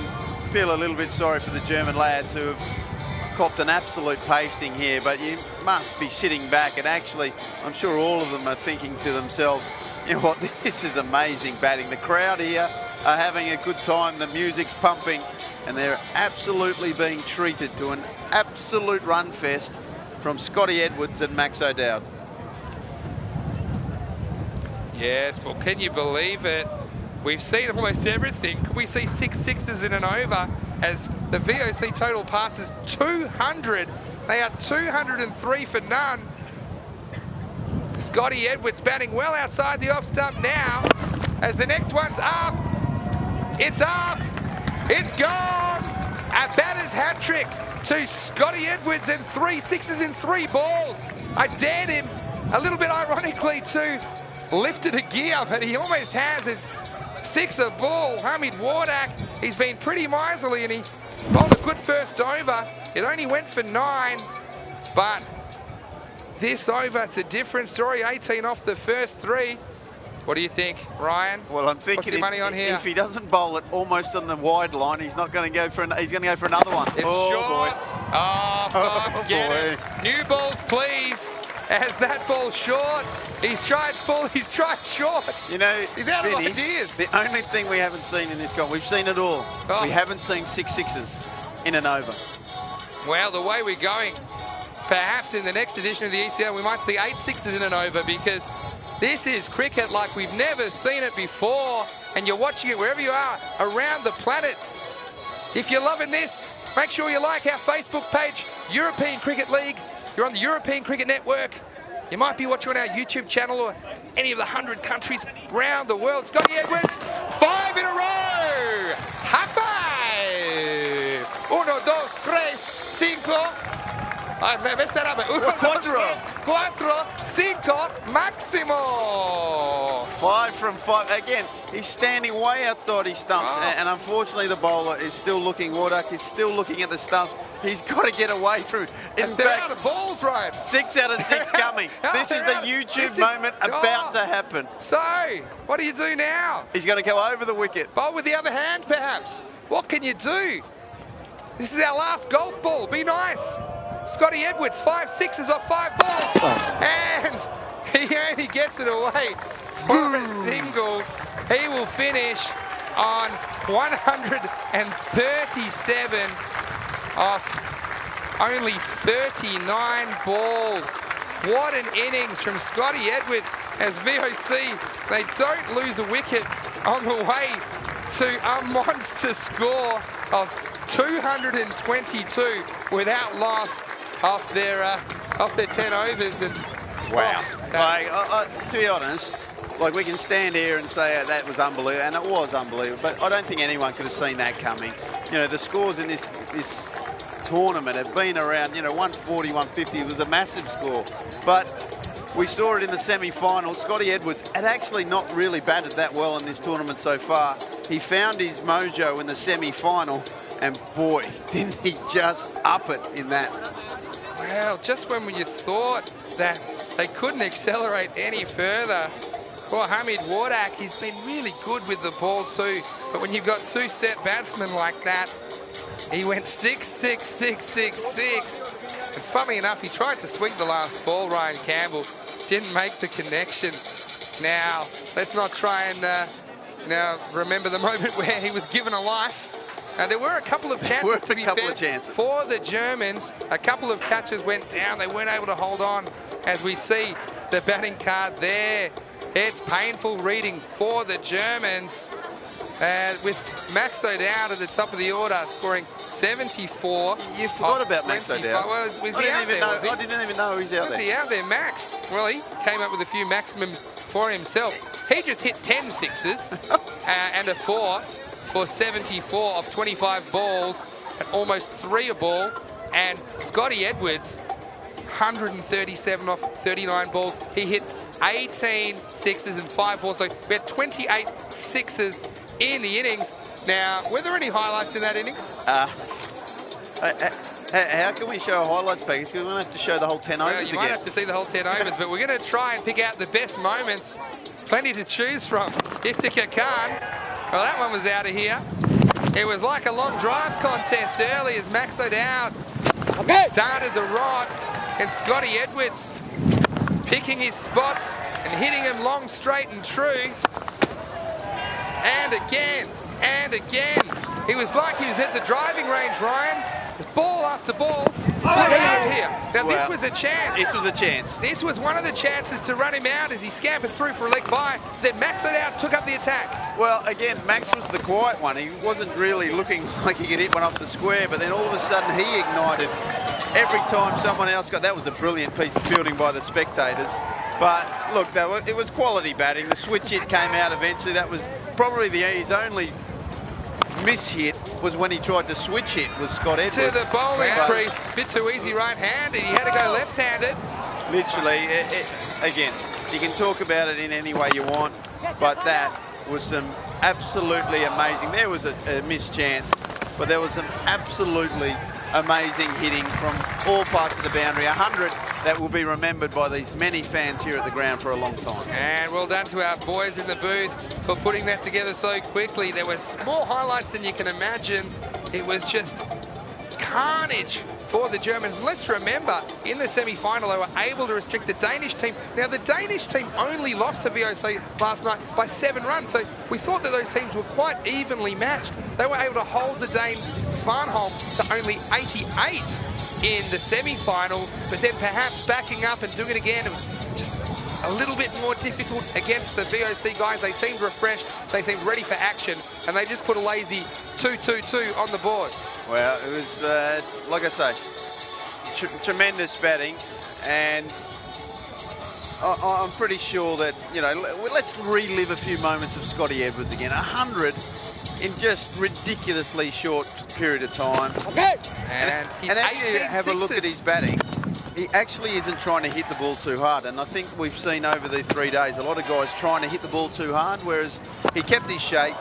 feel a little bit sorry for the German lads who have copped an absolute pasting here, but you must be sitting back and actually, I'm sure all of them are thinking to themselves, you know what, this is amazing batting. The crowd here are having a good time, the music's pumping, and they're absolutely being treated to an absolute run fest from Scotty Edwards and Max O'Dowd. Yes, well, can you believe it? We've seen almost everything. We see 6 sixes in an over as the V.O.C. total passes 200. They are 203 for none. Scotty Edwards batting well outside the off stump now as the next one's up. It's up. It's gone. A batter's hat trick to Scotty Edwards and 3 sixes in 3 balls. I dared him a little bit ironically to lift it a gear, but he almost has his 6er ball. Hamid Wardak, he's been pretty miserly and he bowled a good first over. It only went for 9, but this over, it's a different story. 18 off the first 3. What do you think, Ryan? Well, I'm thinking what's your money on here? If he doesn't bowl it almost on the wide line, he's not going to go for he's going to go for another one. It's short. Boy. Oh, get it. New balls, please. As that ball's short. He's tried full, he's tried short. You know, he's out Vinny, of ideas. The only thing we haven't seen in this comp, we've seen it all. Oh. We haven't seen 6 sixes in an over. Well, the way we're going, perhaps in the next edition of the ECL, we might see 8 sixes in an over because this is cricket like we've never seen it before, and you're watching it wherever you are around the planet. If you're loving this, make sure you like our Facebook page, European Cricket League. You're on the European Cricket Network. You might be watching on our YouTube channel or any of the 100 countries around the world. Scotty Edwards, 5 in a row. High five. 1, 2, 3, 5. I messed that up. 1, 2, 3, 4, 5, máximo. 5 from 5. Again, he's standing way outside his stumps, and unfortunately the bowler is still looking, Wardak is still looking at the stumps. He's got to get away from it. In They're fact, out of balls, Ryan. 6 out of 6 coming. This is the YouTube moment about to happen. So, what do you do now? He's going to go over the wicket. Bowl with the other hand, perhaps. What can you do? This is our last golf ball. Be nice. Scotty Edwards, 5 sixes off 5 balls. And he only gets it away for a single. He will finish on 137 off only 39 balls. What an innings from Scotty Edwards as V.O.C. They don't lose a wicket on the way to a monster score of 222 without loss off their 10 overs. And wow. To be honest, like we can stand here and say that was unbelievable, and it was unbelievable, but I don't think anyone could have seen that coming. You know, the scores in this tournament have been around, 140, 150. It was a massive score, but we saw it in the semi-final. Scotty Edwards had actually not really batted that well in this tournament so far. He found his mojo in the semi-final, and boy, didn't he just up it in that. Well, just when you thought that they couldn't accelerate any further, poor Hamid Wardak, he's been really good with the ball too. But when you've got 2 set batsmen like that, he went 6, 6, 6, 6, 6. And funnily enough, he tried to swing the last ball, Ryan Campbell, didn't make the connection. Now, let's not try and now remember the moment where he was given a life. Now, there were a couple of chances, to be fair, for the Germans. A couple of catches went down. They weren't able to hold on. As we see the batting card there, it's painful reading for the Germans. With Max O'Dowd at the top of the order, scoring 74. You forgot about Max O'Dowd. Was he out there? I didn't even know he was out there. Was he out there, Max? Well, he came up with a few maximums for himself. He just hit 10 sixes and a 4 for 74 off 25 balls, and almost 3 a ball. And Scotty Edwards, 137 off 39 balls. He hit 18 sixes and 5 balls. So we had 28 sixes in the innings. Now, were there any highlights in that innings? How can we show a highlights package? Because we're going to have to show the whole 10 overs again. You might have to see the whole 10 overs, but we're going to try and pick out the best moments. Plenty to choose from. Iftikhar Khan, well, that one was out of here. It was like a long drive contest early as Max O'Dowd started the rod, and Scotty Edwards picking his spots and hitting them long, straight and true. And again, and again. He was like he was at the driving range, Ryan. Ball after ball, flipping over here. Now, this was a chance. This was a chance. This was one of the chances to run him out as he scampered through for a leg by. Then Max O'Dowd took up the attack. Well, again, Max was the quiet one. He wasn't really looking like he could hit one off the square, but then all of a sudden he ignited. Every time someone else got, that was a brilliant piece of fielding by the spectators. But look, it was quality batting. The switch hit came out eventually. That was probably his only miss hit was when he tried to switch hit with Scott Edwards. To the bowling crease, bit too easy right-handed. He had to go left-handed. Literally, again, you can talk about it in any way you want, but that was some absolutely amazing. There was a missed chance, but there was some absolutely amazing hitting from all parts of the boundary. 100 that will be remembered by these many fans here at the ground for a long time. And well done to our boys in the booth for putting that together so quickly. There were more highlights than you can imagine. It was just carnage for the Germans. Let's remember, in the semi-final, they were able to restrict the Danish team. Now, the Danish team only lost to V.O.C. last night by 7 runs, so we thought that those teams were quite evenly matched. They were able to hold the Danes' Svanholm to only 88 in the semi-final, but then perhaps backing up and doing it again, it was just a little bit more difficult against the V.O.C. guys. They seemed refreshed, they seemed ready for action, and they just put a lazy 2-2-2 on the board. Well, it was, like I say, tremendous batting, and I'm pretty sure that, you know, let's relive a few moments of Scotty Edwards again. 100 in just ridiculously short period of time. Okay. And actually, have a look at his batting. He actually isn't trying to hit the ball too hard, and I think we've seen over the 3 days a lot of guys trying to hit the ball too hard, whereas he kept his shape,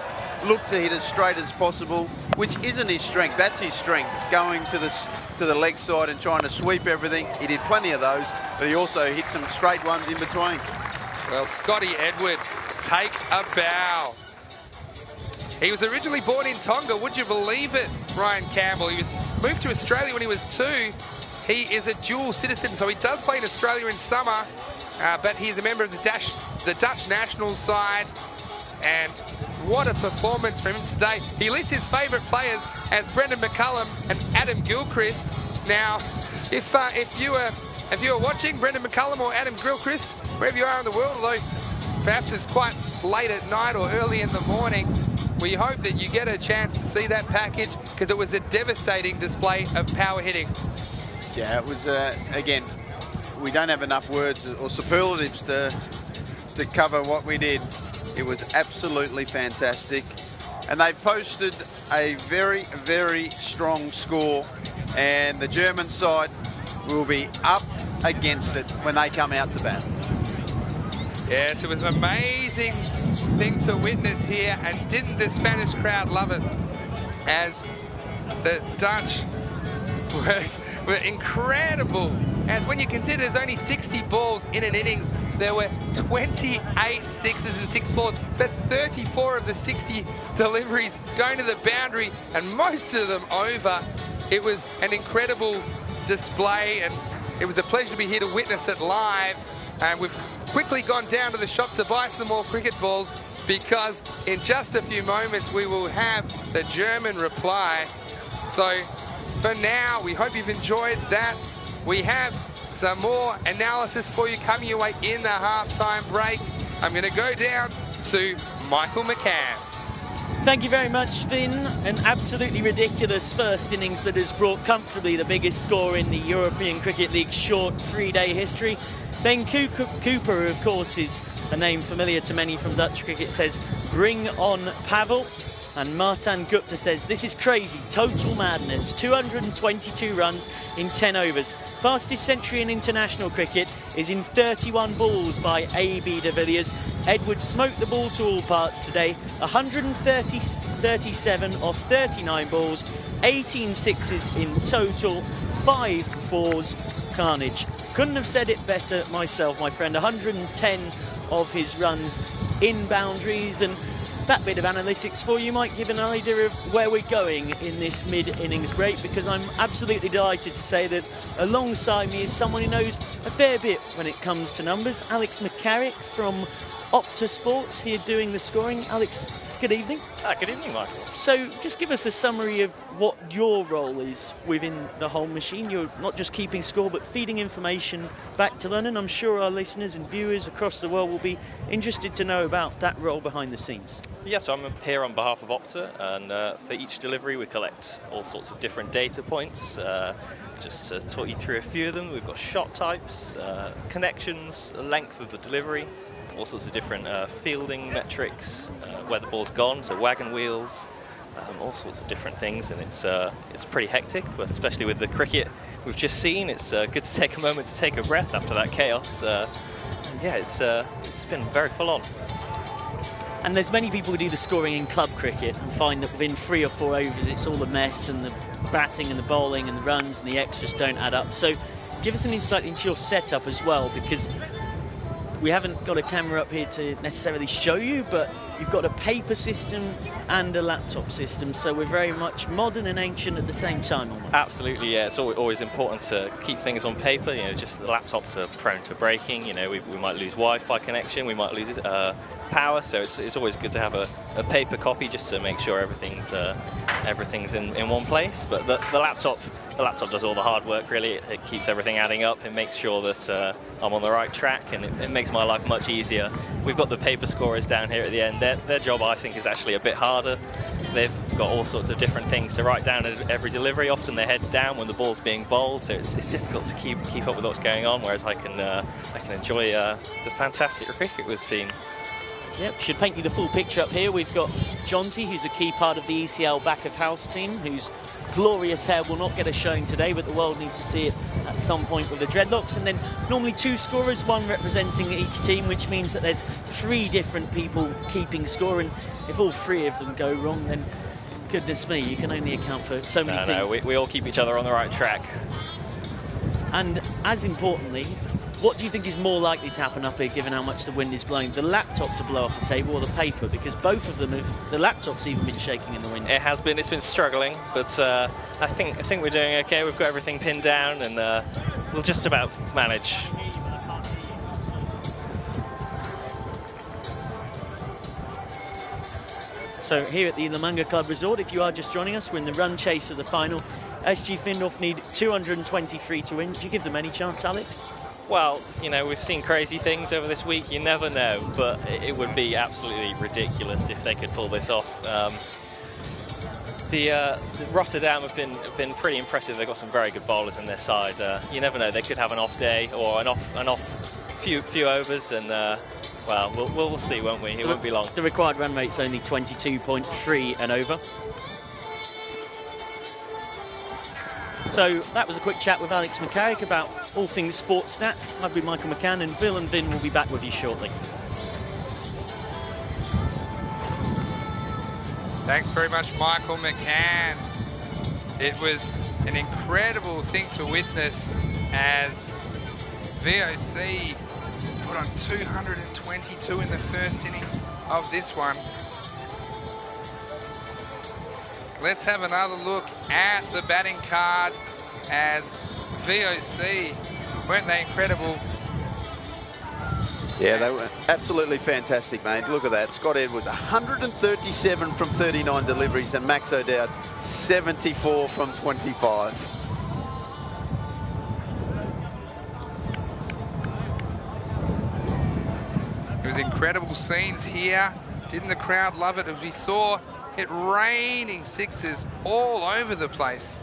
looked to hit as straight as possible, which isn't his strength. That's his strength, going to the leg side and trying to sweep everything. He did plenty of those, but he also hit some straight ones in between. Well, Scotty Edwards, take a bow. He was originally born in Tonga, would you believe it, Ryan Campbell? He was moved to Australia when he was 2. He is a dual citizen, so he does play in Australia in summer, but he's a member of the Dutch national side. And what a performance from him today. He lists his favourite players as Brendan McCullum and Adam Gilchrist. Now, if you are watching Brendan McCullum or Adam Gilchrist, wherever you are in the world, although perhaps it's quite late at night or early in the morning, we hope that you get a chance to see that package, because it was a devastating display of power hitting. Yeah, it was, again, we don't have enough words or superlatives to cover what we did. It was absolutely fantastic. And they posted a very, very strong score. And the German side will be up against it when they come out to bat. Yes, it was an amazing thing to witness here. And didn't the Spanish crowd love it? As the Dutch were incredible. As when you consider there's only 60 balls in an innings, there were 28 sixes and 6 fours. So that's 34 of the 60 deliveries going to the boundary, and most of them over. It was an incredible display, and it was a pleasure to be here to witness it live. And we've quickly gone down to the shop to buy some more cricket balls, because in just a few moments we will have the German reply. So for now, we hope you've enjoyed that. We have some more analysis for you coming your way in the halftime break. I'm going to go down to Michael McCann. Thank you very much, Finn. An absolutely ridiculous first innings that has brought comfortably the biggest score in the European Cricket League's short 3-day history. Ben Cooper, of course, is a name familiar to many from Dutch cricket, says, "Bring on Pavel." And Martin Gupta says, "This is crazy, total madness. 222 runs in 10 overs. Fastest century in international cricket is in 31 balls by A.B. de Villiers. Edwards smoked the ball to all parts today. 137 off 39 balls, 18 sixes in total, 5 fours. Carnage. Couldn't have said it better myself, my friend. 110 of his runs in boundaries, and that bit of analytics for you might give an idea of where we're going in this mid-innings break, because I'm absolutely delighted to say that alongside me is someone who knows a fair bit when it comes to numbers. Alex McCarrick from Opta Sports here doing the scoring. Alex, good evening. Good evening, Michael. So just give us a summary of what your role is within the whole machine. You're not just keeping score, but feeding information back to London. I'm sure our listeners and viewers across the world will be interested to know about that role behind the scenes. Yeah, so I'm here on behalf of Opta, and for each delivery we collect all sorts of different data points. Just to talk you through a few of them, we've got shot types, connections, length of the delivery, all sorts of different fielding metrics, where the ball's gone, so wagon wheels, all sorts of different things, and it's pretty hectic, but especially with the cricket we've just seen. It's good to take a moment to take a breath after that chaos. Yeah, it's been very full on. And there's many people who do the scoring in club cricket and find that within 3 or 4 overs it's all a mess, and the batting and the bowling and the runs and the extras don't add up. So give us an insight into your setup as well, because we haven't got a camera up here to necessarily show you, but you've got a paper system and a laptop system, so we're very much modern and ancient at the same time. Almost. Absolutely, yeah. It's always important to keep things on paper. You know, just the laptops are prone to breaking. You know, we might lose Wi-Fi connection, we might lose power, so it's always good to have a paper copy just to make sure everything's in one place. But the laptop does all the hard work, really. It keeps everything adding up. It makes sure that I'm on the right track, and it makes my life much easier. We've got the paper scorers down here at the end. Their job, I think, is actually a bit harder. They've They've got all sorts of different things to write down at every delivery. Often their head's down when the ball's being bowled, so it's difficult to keep up with what's going on. Whereas I can enjoy the fantastic cricket we've seen. Yep, should paint you the full picture up here. We've got Jonty, who's a key part of the ECL back of house team, whose glorious hair will not get a showing today, but the world needs to see it at some point with the dreadlocks. And then normally 2 scorers, 1 representing each team, which means that there's 3 different people keeping score. And if all 3 of them go wrong, then goodness me, you can only account for so many things. No, we all keep each other on the right track. And as importantly, what do you think is more likely to happen up here, given how much the wind is blowing? The laptop to blow off the table or the paper? Because both of them, the laptop's even been shaking in the wind. It has been. It's been struggling, but I think we're doing okay. We've got everything pinned down, and we'll just about manage. So here at the Manga Club Resort, if you are just joining us, we're in the run chase of the final. SG Findorff need 223 to win. Do you give them any chance, Alex? Well, you know, we've seen crazy things over this week. You never know, but it would be absolutely ridiculous if they could pull this off. The Rotterdam have been pretty impressive. They've got some very good bowlers in their side. You never know; they could have an off day or an off few overs, and well, we'll see, won't we? It won't be long. The required run rate's only 22.3 and over. So that was a quick chat with Alex McCarrick about all things sports stats. I've been Michael McCann, and Bill and Vin will be back with you shortly. Thanks very much, Michael McCann. It was an incredible thing to witness as V.O.C. put on 222 in the first innings of this one. Let's have another look at the batting card as V.O.C. Weren't they incredible? Yeah, they were absolutely fantastic, mate. Look at that. Scott Edwards, 137 from 39 deliveries, and Max O'Dowd, 74 from 25. It was incredible scenes here. Didn't the crowd love it? As we saw it raining sixes all over the place.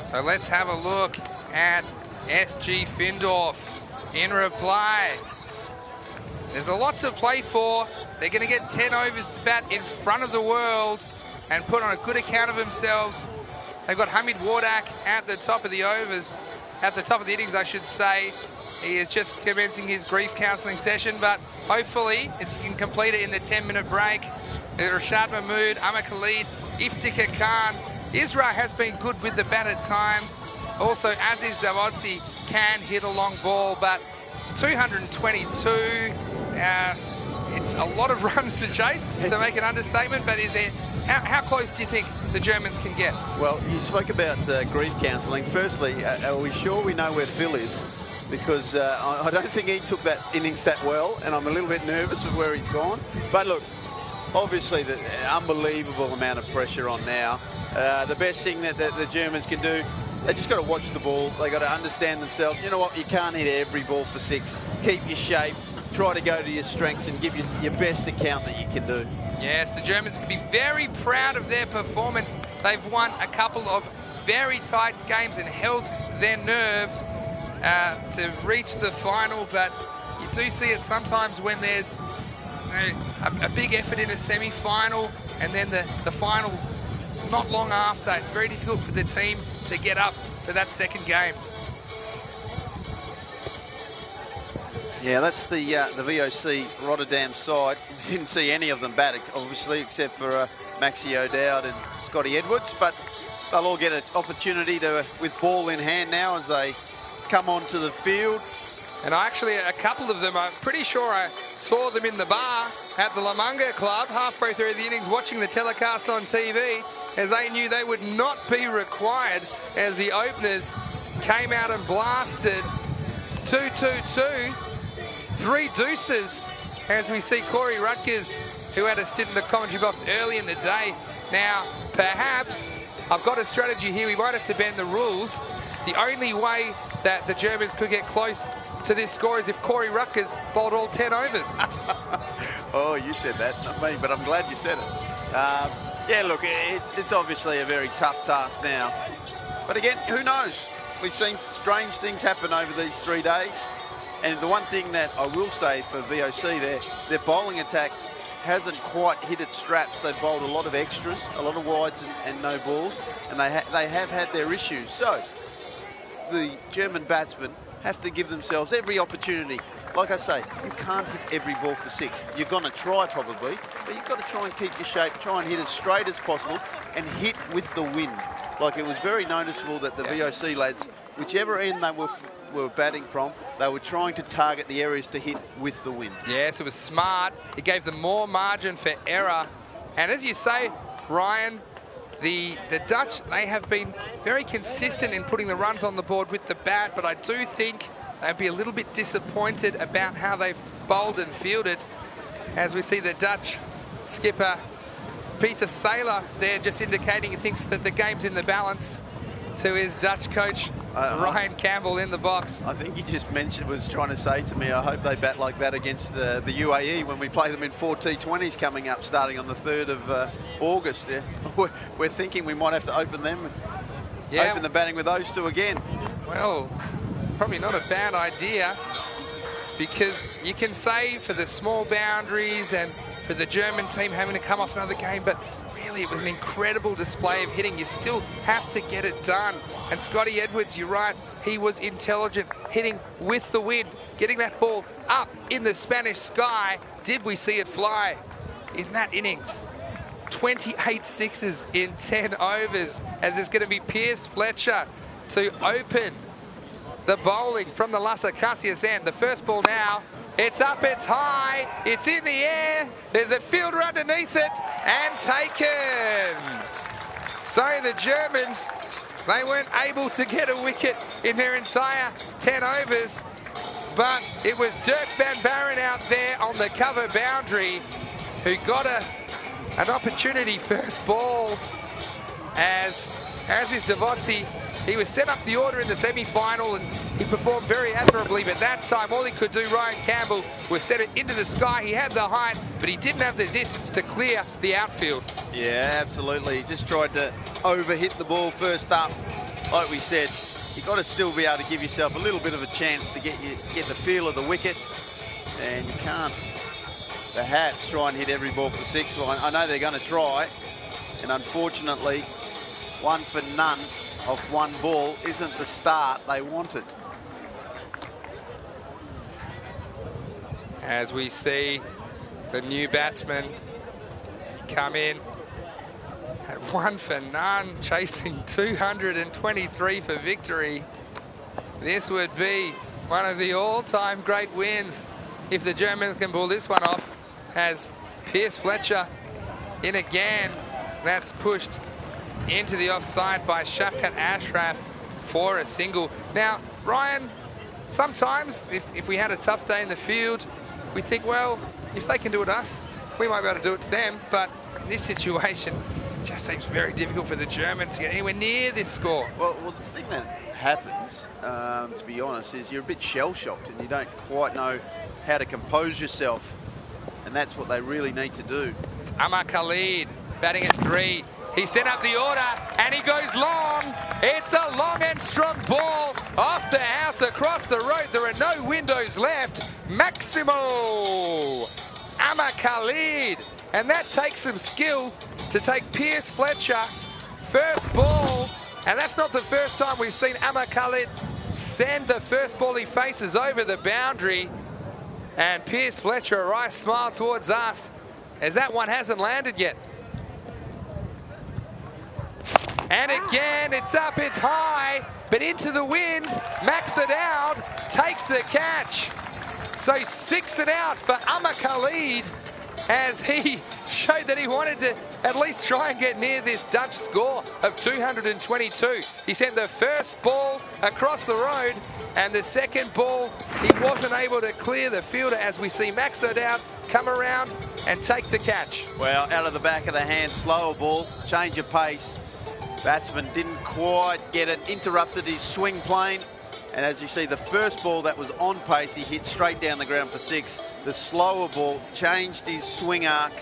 So let's have a look at SG Findorff in reply. There's a lot to play for. They're going to get 10 overs to bat in front of the world and put on a good account of themselves. They've got Hamid Wardak at the top of the overs, at the top of the innings, I should say. He is just commencing his grief counselling session, but hopefully he can complete it in the 10-minute break. Rashad Mahmood, Amar Khalid, Iftikhar Khan. Isra has been good with the bat at times. Also, Aziz Davodzi can hit a long ball, but 222, it's a lot of runs to chase, to make an understatement, but is there, how close do you think the Germans can get? Well, you spoke about grief counselling. Firstly, are we sure we know where Phil is? Because I don't think he took that innings that well, and I'm a little bit nervous with where he's gone. But look, obviously the unbelievable amount of pressure on now. The best thing that the Germans can do, they just got to watch the ball. They got to understand themselves. You know what? You can't hit every ball for 6. Keep your shape. Try to go to your strengths and give you your best account that you can do. Yes, the Germans can be very proud of their performance. They've won a couple of very tight games and held their nerve to reach the final, but you do see it sometimes when there's a big effort in a semi-final and then the final not long after. It's very difficult for the team to get up for that second game. Yeah, that's the V.O.C. Rotterdam side. Didn't see any of them bat, obviously, except for Maxie O'Dowd and Scotty Edwards, but they'll all get an opportunity to, with ball in hand now as they come onto the field. And a couple of them, I'm pretty sure I saw them in the bar at the Manga Club halfway through the innings watching the telecast on TV, as they knew they would not be required as the openers came out and blasted 2-2-2, 3 deuces, as we see Corey Rutgers, who had a stint in the commentary box early in the day. Now, perhaps I've got a strategy here. We might have to bend the rules. The only way that the Germans could get close to this score is if Corey Ruckers bowled all 10 overs. Oh, you said that, not me, but I'm glad you said it. Yeah, look, it's obviously a very tough task now. But again, who knows? We've seen strange things happen over these 3 days. And the one thing that I will say for V.O.C, their bowling attack hasn't quite hit its straps. They've bowled a lot of extras, a lot of wides and no balls, and they have had their issues. So the German batsmen have to give themselves every opportunity. Like I say, you can't hit every ball for 6. You're going to try probably, but you've got to try and keep your shape, try and hit as straight as possible and hit with the wind. Like, it was very noticeable that the V.O.C lads, whichever end they were batting from, they were trying to target the areas to hit with the wind. Yes, it was smart. It gave them more margin for error. And as you say, Ryan, the Dutch, they have been very consistent in putting the runs on the board with the bat, but I do think they'd be a little bit disappointed about how they've bowled and fielded, as we see the Dutch skipper Peter Saylor there just indicating he thinks that the game's in the balance to his Dutch coach Ryan Campbell in the box. I think he just was trying to say to me, I hope they bat like that against the UAE when we play them in 4 T20s coming up starting on the 3rd of August. Yeah. We're thinking we might have to open them, open the batting with those two again. Well, probably not a bad idea, because you can say for the small boundaries and for the German team having to come off another game, but really it was an incredible display of hitting. You still have to get it done. And Scotty Edwards, you're right, he was intelligent, hitting with the wind, getting that ball up in the Spanish sky. Did we see it fly in that innings? 28 sixes in 10 overs, as it's going to be Piers Fletcher to open the bowling from the Las Acacias end. The first ball now, it's up, it's high, it's in the air, there's a fielder underneath it, and taken. So the Germans, they weren't able to get a wicket in their entire 10 overs, but it was Dirk van Barren out there on the cover boundary who got an opportunity first ball, as is V.O.C. He was set up the order in the semi-final and he performed very admirably, but that time all he could do, Ryan Campbell, was set it into the sky. He had the height, but he didn't have the distance to clear the outfield. Yeah, absolutely. He just tried to overhit the ball first up. Like we said, you've got to still be able to give yourself a little bit of a chance to get the feel of the wicket, and you can't perhaps try and hit every ball for 6. Well, I know they're going to try, and unfortunately, 1 for none of 1 ball isn't the start they wanted. As we see the new batsman come in at 1 for none, chasing 223 for victory. This would be one of the all-time great wins if the Germans can pull this one off, as Piers Fletcher in again. That's pushed into the offside by Shafkat Ashraf for a single. Now, Ryan, sometimes if we had a tough day in the field, we think, well, if they can do it to us, we might be able to do it to them. But in this situation, it just seems very difficult for the Germans to get anywhere near this score. Well, the thing that happens, to be honest, is you're a bit shell-shocked and you don't quite know how to compose yourself. And that's what they really need to do. It's Amar Khalid batting at 3. He set up the order and he goes long. It's a long and strong ball off the house across the road. There are no windows left. Maximo Amar Khalid. And that takes some skill to take Piers Fletcher. First ball. And that's not the first time we've seen Amar Khalid send the first ball he faces over the boundary. And Piers Fletcher, a wry smile towards us, as that one hasn't landed yet. And again, it's up, it's high, but into the wind. Max it out, takes the catch. So 6 and out for Amar Khalid, as he showed that he wanted to at least try and get near this Dutch score of 222. He sent the first ball across the road, and the second ball, he wasn't able to clear the fielder, as we see Max O'Dowd come around and take the catch. Well, out of the back of the hand, slower ball, change of pace. Batsman didn't quite get it, interrupted his swing plane, And as you see, the first ball that was on pace, he hit straight down the ground for 6. The slower ball changed his swing arc,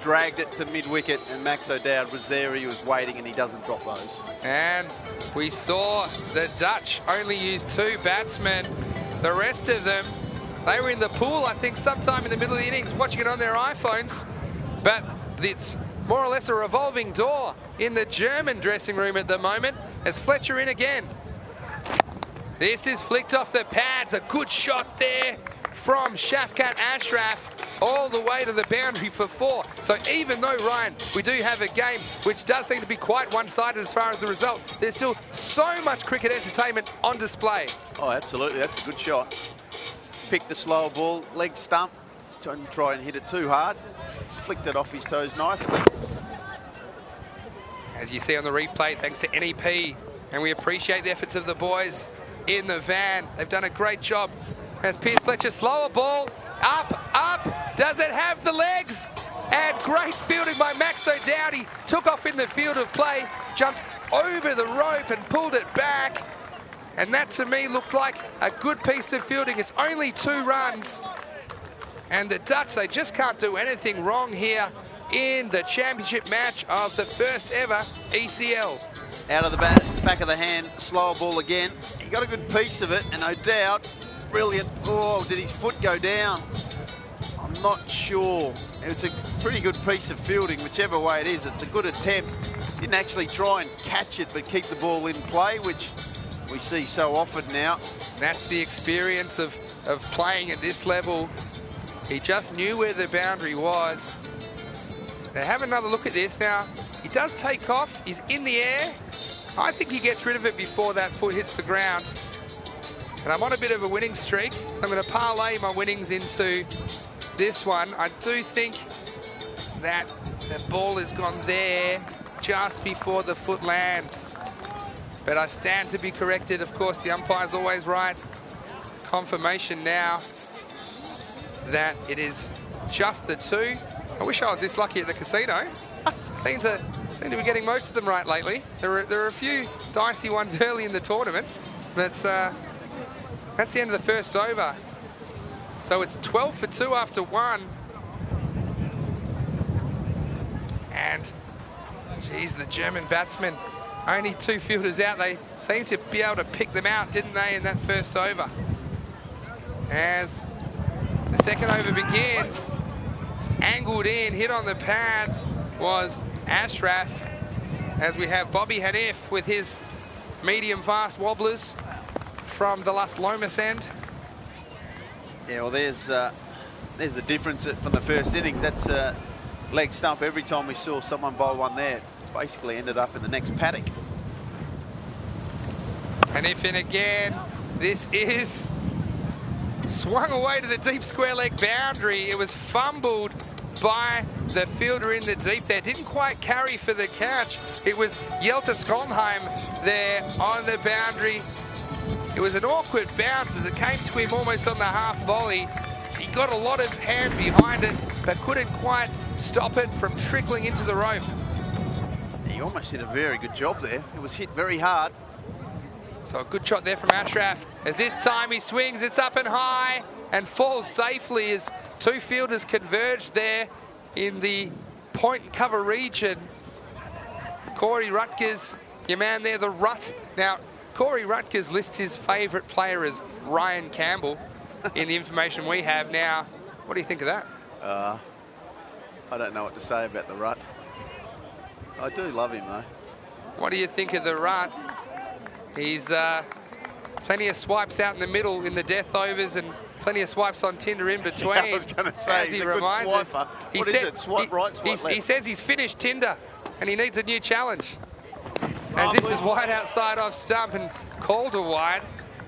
dragged it to mid-wicket, and Max O'Dowd was there. He was waiting, and he doesn't drop those. And we saw the Dutch only use 2 batsmen. The rest of them, they were in the pool, I think, sometime in the middle of the innings, watching it on their iPhones. But it's more or less a revolving door in the German dressing room at the moment, as Fletcher in again. This is flicked off the pads. A good shot there from Shafkat Ashraf all the way to the boundary for 4. So even though, Ryan, we do have a game which does seem to be quite one-sided as far as the result, there's still so much cricket entertainment on display. Oh, absolutely. That's a good shot. Picked the slower ball, leg stump. Don't try and hit it too hard. Flicked it off his toes nicely. As you see on the replay, thanks to NEP, and we appreciate the efforts of the boys in the van. They've done a great job. As Piers Fletcher, slower ball, up, does it have the legs? And great fielding by Max O'Dowd. He took off in the field of play, jumped over the rope and pulled it back. And that to me looked like a good piece of fielding. It's only 2 runs. And the Dutch, they just can't do anything wrong here in the championship match of the first ever ECL. Out of the back of the hand, slower ball again. He got a good piece of it, and O'Dowd, brilliant. Oh, did his foot go down? I'm not sure. It's a pretty good piece of fielding, whichever way it is. It's a good attempt. Didn't actually try and catch it, but keep the ball in play, which we see so often now. That's the experience of playing at this level. He just knew where the boundary was. Now have another look at this. Now, he does take off. He's in the air. I think he gets rid of it before that foot hits the ground. And I'm on a bit of a winning streak, so I'm going to parlay my winnings into this one. I do think that the ball has gone there just before the foot lands. But I stand to be corrected. Of course, the umpire's always right. Confirmation now that it is just the 2. I wish I was this lucky at the casino. Seem to be getting most of them right lately. There are a few dicey ones early in the tournament, but that's the end of the first over. So it's 12 for 2 after 1. And, geez, the German batsmen, only 2 fielders out. They seemed to be able to pick them out, didn't they, in that first over? As the second over begins, it's angled in, hit on the pads was Ashraf, as we have Bobby Hanif with his medium-fast wobblers from the Las Lomas end. Yeah, well, there's the difference from the first innings. That's leg stump. Every time we saw someone bowl one there, it's basically ended up in the next paddock. Hanif in again. This is swung away to the deep square leg boundary. It was fumbled by the fielder in the deep there. Didn't quite carry for the catch. It was Hjelte Skolnheim there on the boundary. It was an awkward bounce as it came to him almost on the half volley. He got a lot of hand behind it, but couldn't quite stop it from trickling into the rope. He almost did a very good job there. It was hit very hard. So a good shot there from Ashraf. As this time he swings, it's up and high and falls safely as 2 fielders converge there in the point cover region. Corey Rutgers, your man there, the Rut. Now, Corey Rutgers lists his favourite player as Ryan Campbell in the information we have now. What do you think of that? I don't know what to say about the Rut. I do love him, though. What do you think of the Rut? He's plenty of swipes out in the middle in the death overs and plenty of swipes on Tinder in between. Yeah, I was going to say, as he reminds us. What is it? Swipe right, swipe left? He says he's finished Tinder and he needs a new challenge. As this is wide outside off stump and called a wide,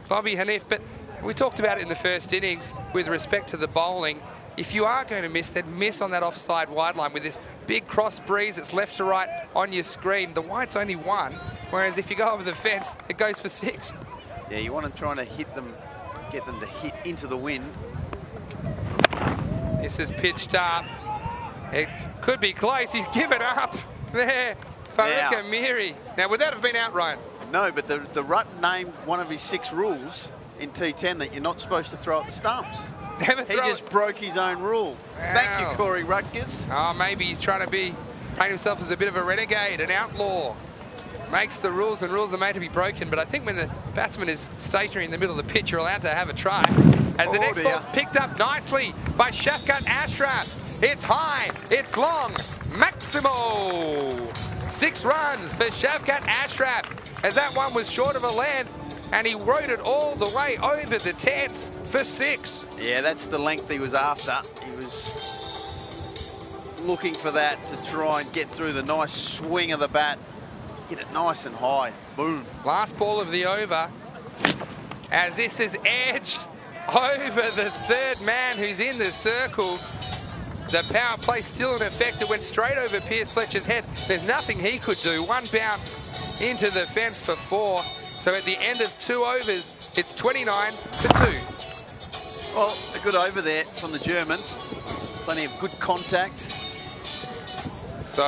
Bobby Hanif. But we talked about it in the first innings with respect to the bowling. If you are going to miss, then miss on that offside wide line with this big cross breeze that's left to right on your screen. The wide's only 1, whereas if you go over the fence, it goes for 6. Yeah, you want to try to hit them, get them to hit into the wind. This is pitched up. It could be close. He's given up there. Farooq Amiri. Now, would that have been out, Ryan? No, but the Rutt named one of his 6 rules in T10 that you're not supposed to throw at the stumps. Never He throw just it. broke his own rule. Thank you, Corey Rutgers. Oh, maybe he's trying to paint himself as a bit of a renegade, an outlaw. Makes the rules, and rules are made to be broken. But I think when the batsman is stationary in the middle of the pitch, you're allowed to have a try. As the next ball's picked up nicely by Shafkat Ashraf. It's high, it's long, Maximo. 6 runs for Shafkat Ashraf, as that one was short of a length, and he rode it all the way over the tents for 6. Yeah, that's the length he was after. He was looking for that to try and get through the nice swing of the bat. Hit it nice and high. Boom. Last ball of the over, as this is edged over the 3rd man who's in the circle. The power play still in effect. It went straight over Pierce Fletcher's head. There's nothing he could do. 1 bounce into the fence for 4. So at the end of 2 overs, it's 29 for 2. Well, a good over there from the Germans. Plenty of good contact. So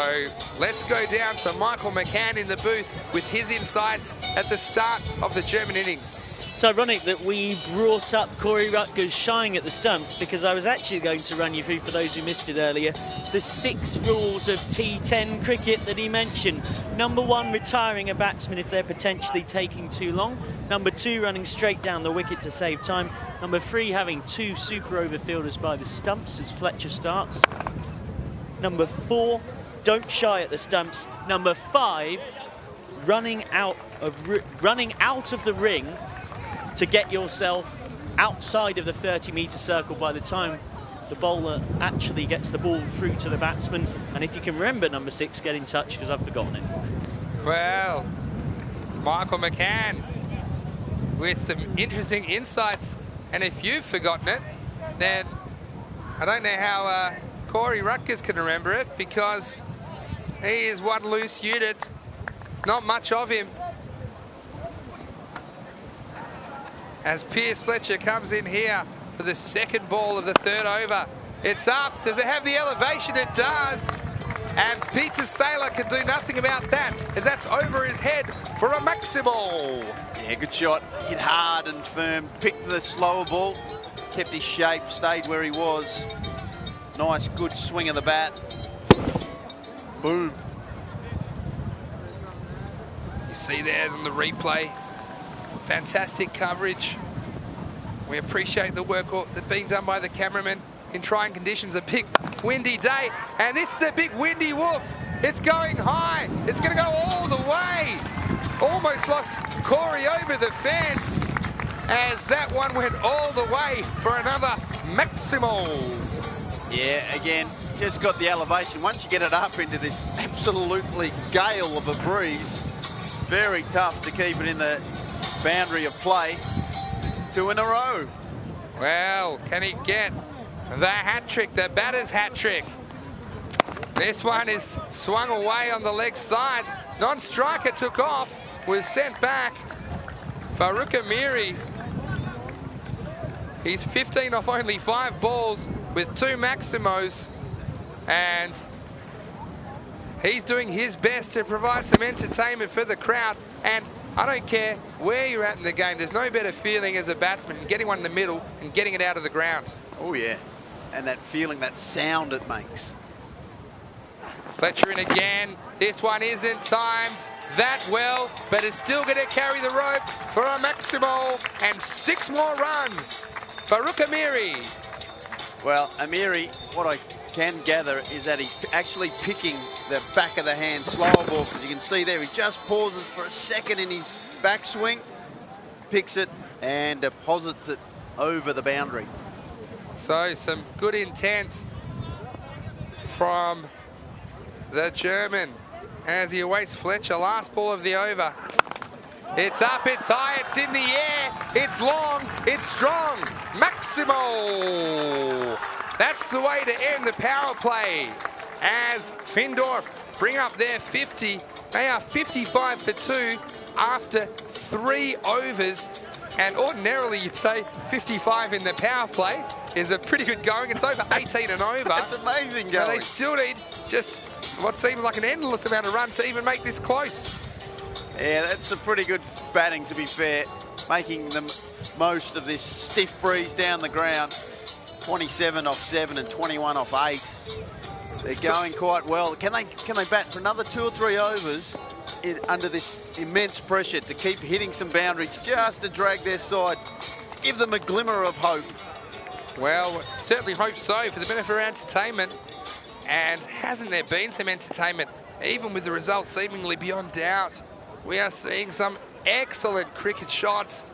let's go down to Michael McCann in the booth with his insights at the start of the German innings. It's ironic that we brought up Corey Rutgers shying at the stumps, because I was actually going to run you through, for those who missed it earlier, the 6 rules of T10 cricket that he mentioned. Number 1, retiring a batsman if they're potentially taking too long. Number 2, running straight down the wicket to save time. Number 3, having 2 super over fielders by the stumps as Fletcher starts. Number 4, don't shy at the stumps. Number 5, running out of the ring to get yourself outside of the 30-metre circle by the time the bowler actually gets the ball through to the batsman. And if you can remember number 6, get in touch, because I've forgotten it. Well, Michael McCann with some interesting insights. And if you've forgotten it, then I don't know how Corey Rutgers can remember it, because he is one loose unit. Not much of him. As Pierce Fletcher comes in here for the 2nd ball of the 3rd over. It's up. Does it have the elevation? It does. And Peter Saylor can do nothing about that, as that's over his head for a Maximo. Yeah, good shot. Hit hard and firm. Picked the slower ball. Kept his shape. Stayed where he was. Nice, good swing of the bat. Boom. You see there on the replay. Fantastic coverage. We appreciate the work that's being done by the cameraman in trying conditions. A big windy day, and this is a big windy woof. It's going high. It's going to go all the way. Almost lost Corey over the fence, as that one went all the way for another Maximo. Yeah, again, just got the elevation. Once you get it up into this absolutely gale of a breeze, very tough to keep it in the boundary of play. 2 in a row. Well, can he get the hat trick, the batter's hat trick? This one is swung away on the leg side. Non-striker took off, was sent back. Farouk Amiri, he's 15 off only 5 balls with 2 Maximos, and he's doing his best to provide some entertainment for the crowd. And I don't care where you're at in the game, there's no better feeling as a batsman than getting one in the middle and getting it out of the ground. Oh yeah, and that feeling, that sound it makes. Fletcher in again. This one isn't timed that well, but it's still going to carry the rope for a Maximo, and 6 more runs. Farouk Amiri. Well, Amiri, what I can gather is that he's actually picking the back of the hand slower ball, because you can see there he just pauses for a second in his backswing, picks it and deposits it over the boundary. So some good intent from the German as he awaits Fletcher. Last ball of the over. It's up, it's high, it's in the air, it's long, it's strong. Maximo! That's the way to end the power play, as Findorff bring up their 50. They are 55 for 2 after 3 overs. And ordinarily you'd say 55 in the power play is a pretty good going. It's over 18 and over. That's amazing going. But they still need just what seems like an endless amount of runs to even make this close. Yeah, that's some pretty good batting, to be fair. Making the most of this stiff breeze down the ground. 27 off 7 and 21 off 8. They're going quite well. Can they bat for another 2 or 3 overs under this immense pressure to keep hitting some boundaries, just to drag their side, give them a glimmer of hope? Well, certainly hope so, for the benefit of our entertainment. And hasn't there been some entertainment, even with the results seemingly beyond doubt? We are seeing some excellent cricket shots.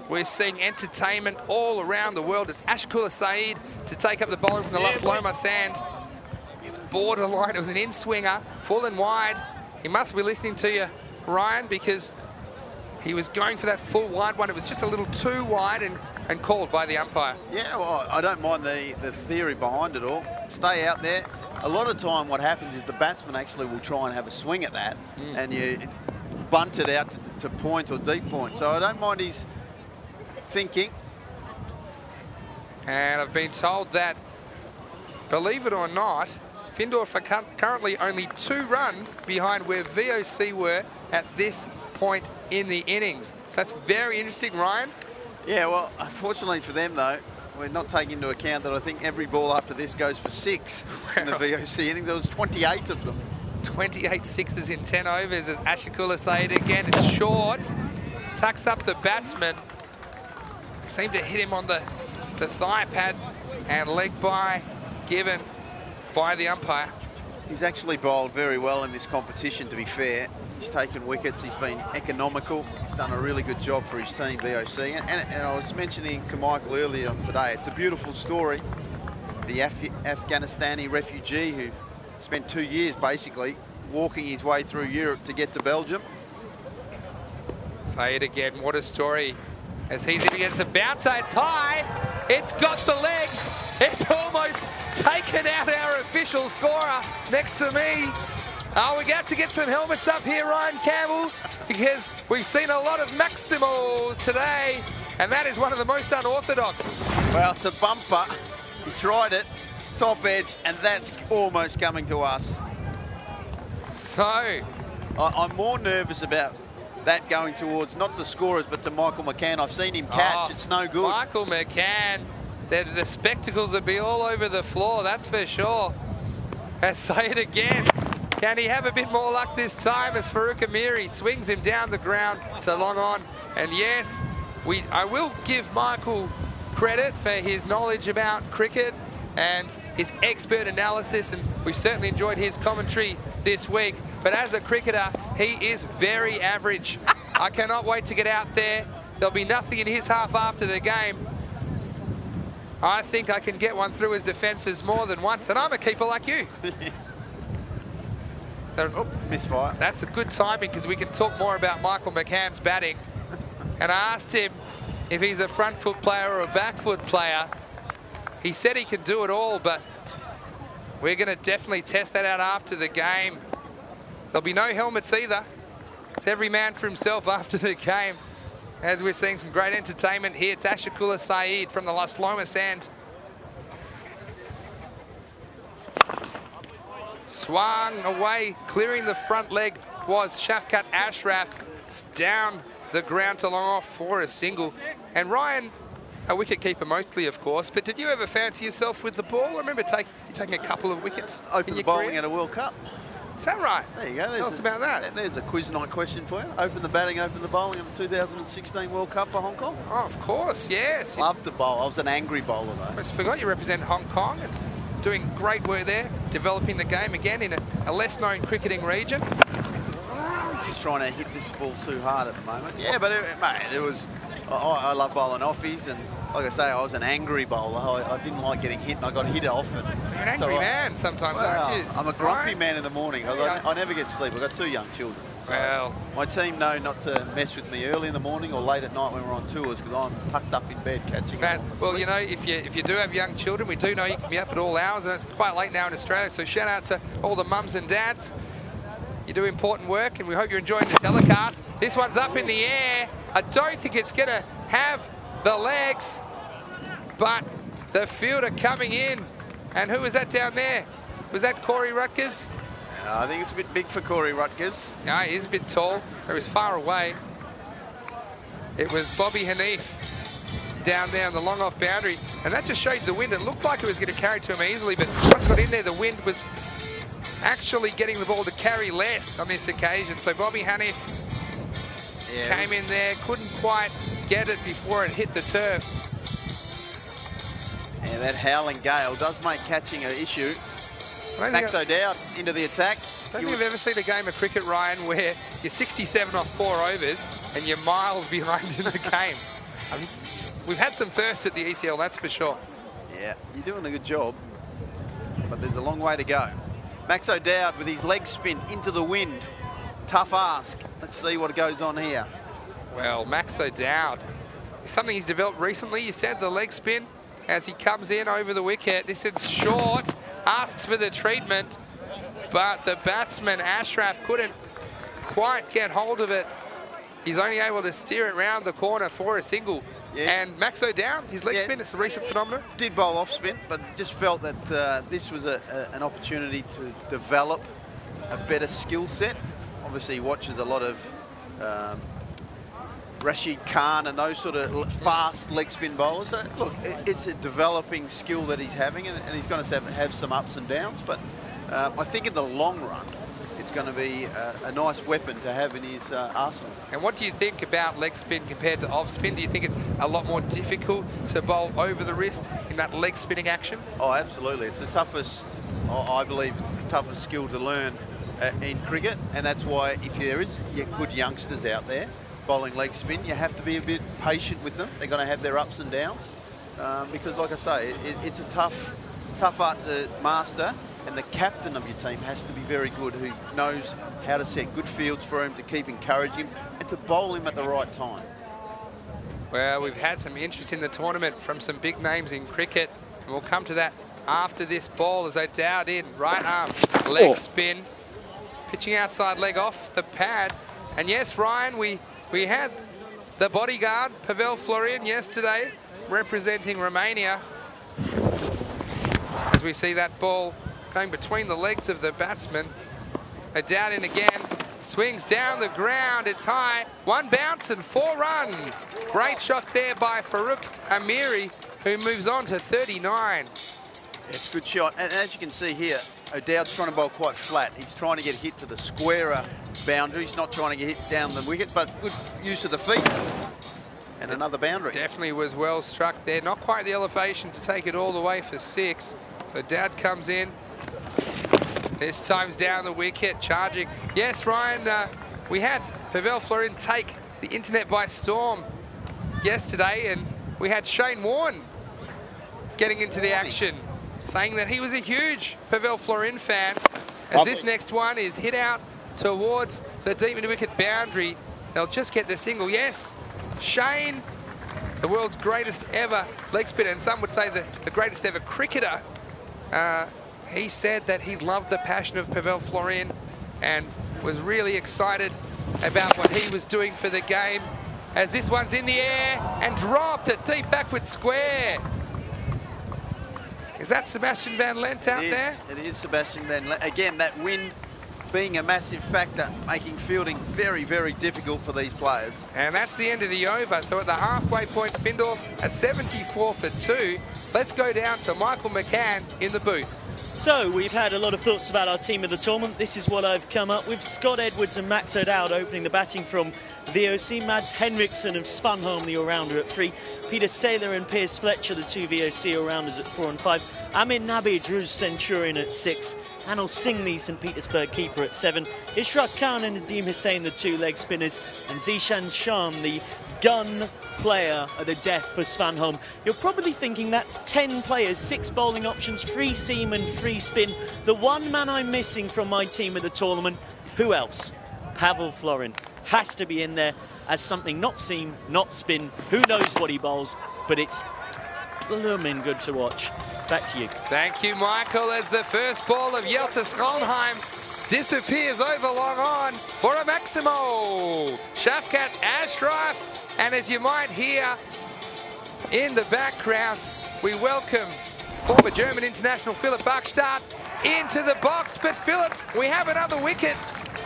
We're seeing entertainment all around the world. It's Ashakula Saeed to take up the bowling from the Las Lomas sand. It's borderline. It was an in-swinger, full and wide. He must be listening to you, Ryan, because he was going for that full wide one. It was just a little too wide and called by the umpire. Yeah, well, I don't mind the theory behind it all. Stay out there. A lot of time what happens is the batsman actually will try and have a swing at that, and you bunt it out to point or deep point. So I don't mind his thinking. And I've been told that, believe it or not, Findorff are currently only 2 runs behind where V.O.C were at this point in the innings. So that's very interesting, Ryan. Yeah, well, unfortunately for them, though, we're not taking into account that I think every ball after this goes for 6 in the V.O.C inning. There was 28 of them. 28 sixes in 10 overs as Ashakula Saeed again is short. Tucks up the batsman. Seemed to hit him on the thigh pad, and leg by given by the umpire. He's actually bowled very well in this competition, to be fair. He's taken wickets, he's been economical, he's done a really good job for his team, V.O.C. And I was mentioning to Michael earlier on today, it's a beautiful story. The Afghanistani refugee who spent 2 years basically walking his way through Europe to get to Belgium. Say it again, what a story. As he's in against a bouncer, it's high, it's got the legs, it's almost taken out our official scorer next to me. Oh, we're going to have to get some helmets up here, Ryan Campbell, because we've seen a lot of maximals today, and that is one of the most unorthodox. Well, it's a bumper. He tried it, top edge, and that's almost coming to us. So, I'm more nervous about that going towards not the scorers, but to Michael McCann. I've seen him catch. It's no good. Michael McCann, the spectacles would be all over the floor, that's for sure. Let's say it again. Can he have a bit more luck this time as Farouk Amiri swings him down the ground to long on? And yes, I will give Michael credit for his knowledge about cricket and his expert analysis, and we've certainly enjoyed his commentary this week. But as a cricketer, he is very average. I cannot wait to get out there. There'll be nothing in his half after the game. I think I can get one through his defences more than once, and I'm a keeper like you. Oh, misfire. That's a good timing, because we can talk more about Michael McCann's batting. And I asked him if he's a front foot player or a back foot player. He said he can do it all, but we're going to definitely test that out after the game. There'll be no helmets either. It's every man for himself after the game. As we're seeing some great entertainment here, it's Ashakula Saeed from the Las Lomas sand. Swung away, clearing the front leg was Shafkat Ashraf. It's down the ground to long off for a single. And Ryan, a wicket keeper mostly, of course, but did you ever fancy yourself with the ball? I remember taking a couple of wickets Open in your bowling career. at a World Cup. Is that right? There you go. Tell us about that. There's a quiz night question for you. Open the batting, open the bowling in the 2016 World Cup for Hong Kong. Oh, of course, yes. Loved the bowl. I was an angry bowler, though. I just forgot you represent Hong Kong and doing great work there, developing the game again in a less-known cricketing region. Just trying to hit this ball too hard at the moment. Yeah, but mate, it was. I love bowling offies, and like I say, I was an angry bowler. I didn't like getting hit, and I got hit often. You're an angry man sometimes, aren't you? I'm a grumpy Right? man in the morning. I never get sleep. I've got 2 young children. So Well, my team know not to mess with me early in the morning or late at night when we're on tours, because I'm tucked up in bed catching Matt, up on well, sleep. you know, if you do have young children, we do know you can be up at all hours, and it's quite late now in Australia, so shout out to all the mums and dads. You do important work, and we hope you're enjoying the telecast. This one's up in the air. I don't think it's going to have the legs, but the fielder coming in. And who was that down there? Was that Corey Rutgers? I think it's a bit big for Corey Rutgers. No, he is a bit tall, so he's far away. It was Bobby Hanif down there on the long off boundary, and that just showed the wind. It looked like it was going to carry to him easily, but once it got in there, the wind was actually getting the ball to carry less on this occasion. So Bobby Hanif came in there, couldn't quite get it before it hit the turf. Yeah, that howling gale does make catching an issue. Max O'Dowd into the attack. I don't think I've ever seen a game of cricket, Ryan, where you're 67 off 4 overs and you're miles behind in the game. We've had some firsts at the ECL, that's for sure. Yeah, you're doing a good job, but there's a long way to go. Max O'Dowd with his leg spin into the wind. Tough ask. Let's see what goes on here. Well, Max O'Dowd, something he's developed recently. You said the leg spin as he comes in over the wicket. This is short, asks for the treatment, but the batsman, Ashraf, couldn't quite get hold of it. He's only able to steer it round the corner for a single. Yeah. And Max O'Dowd, his leg spin, it's a recent phenomenon. Did bowl off spin, but just felt that this was an opportunity to develop a better skill set. Obviously, he watches a lot of Rashid Khan and those sort of fast leg spin bowlers. So, look, it's a developing skill that he's having, and he's going to have some ups and downs. But I think in the long run, it's going to be a nice weapon to have in his arsenal. And what do you think about leg spin compared to off spin? Do you think it's a lot more difficult to bowl over the wrist in that leg spinning action? Oh, absolutely. It's the toughest, I believe it's the toughest skill to learn in cricket, and that's why if there is good youngsters out there bowling leg spin, you have to be a bit patient with them. They're going to have their ups and downs because, like I say, it's a tough art to master. And the captain of your team has to be very good, who knows how to set good fields for him, to keep encouraging him, and to bowl him at the right time. Well, we've had some interest in the tournament from some big names in cricket, and we'll come to that after this ball as O'Dowd in, right arm, leg spin, pitching outside leg off the pad. And yes, Ryan, we had the bodyguard, Pavel Florin, yesterday, representing Romania. As we see that ball going between the legs of the batsman. O'Dowd in again, swings down the ground, it's high, 1 bounce and 4 runs. Great shot there by Farouk Amiri, who moves on to 39. It's a good shot, and as you can see here, O'Dowd's trying to bowl quite flat. He's trying to get hit to the squarer boundary. He's not trying to get hit down the wicket, but good use of the feet. And another boundary. Definitely was well struck there. Not quite the elevation to take it all the way for 6. So O'Dowd comes in. This time's down the wicket, charging. Yes, Ryan, we had Pavel Florin take the internet by storm yesterday, and we had Shane Warne getting into the action, saying that he was a huge Pavel Florin fan, as this next one is hit out towards the deep into wicket boundary. They'll just get the single. Yes, Shane, the world's greatest ever leg spinner, and some would say the greatest ever cricketer. He said that he loved the passion of Pavel Florin and was really excited about what he was doing for the game, as this one's in the air and dropped a deep backward square. Is that Sebastian Van Lent out there? It is Sebastian Van Lent. Again, that wind being a massive factor, making fielding very, very difficult for these players. And that's the end of the over. So at the halfway point, Findorff at 74 for 2. Let's go down to Michael McCann in the booth. So we've had a lot of thoughts about our team of the tournament. This is what I've come up with. Scott Edwards and Max O'Dowd opening the batting from V.O.C. Mads Henriksson of Svanholm, the all-rounder, at 3. Peter Saylor and Piers Fletcher, the 2 V.O.C. all-rounders, at 4 and 5. Amin Nabi, Druz Centurion at 6. Anil Singh, the St. Petersburg keeper, at 7. Ishraq Khan and Nadeem Hussain, the 2 leg spinners. And Zishan Shan, the gun player at the death for Svanholm. You're probably thinking that's 10 players, 6 bowling options, 3 seam and 3 spin. The one man I'm missing from my team of the tournament, who else? Pavel Florin has to be in there as something not seam, not spin. Who knows what he bowls, but it's blooming good to watch. Back to you. Thank you, Michael, as the first ball of Yelta Scholnheim disappears over long on for a Maximo. Shafkat Ashraf. And as you might hear in the background, we welcome former German international Philipp Bachstadt into the box. But Philip, we have another wicket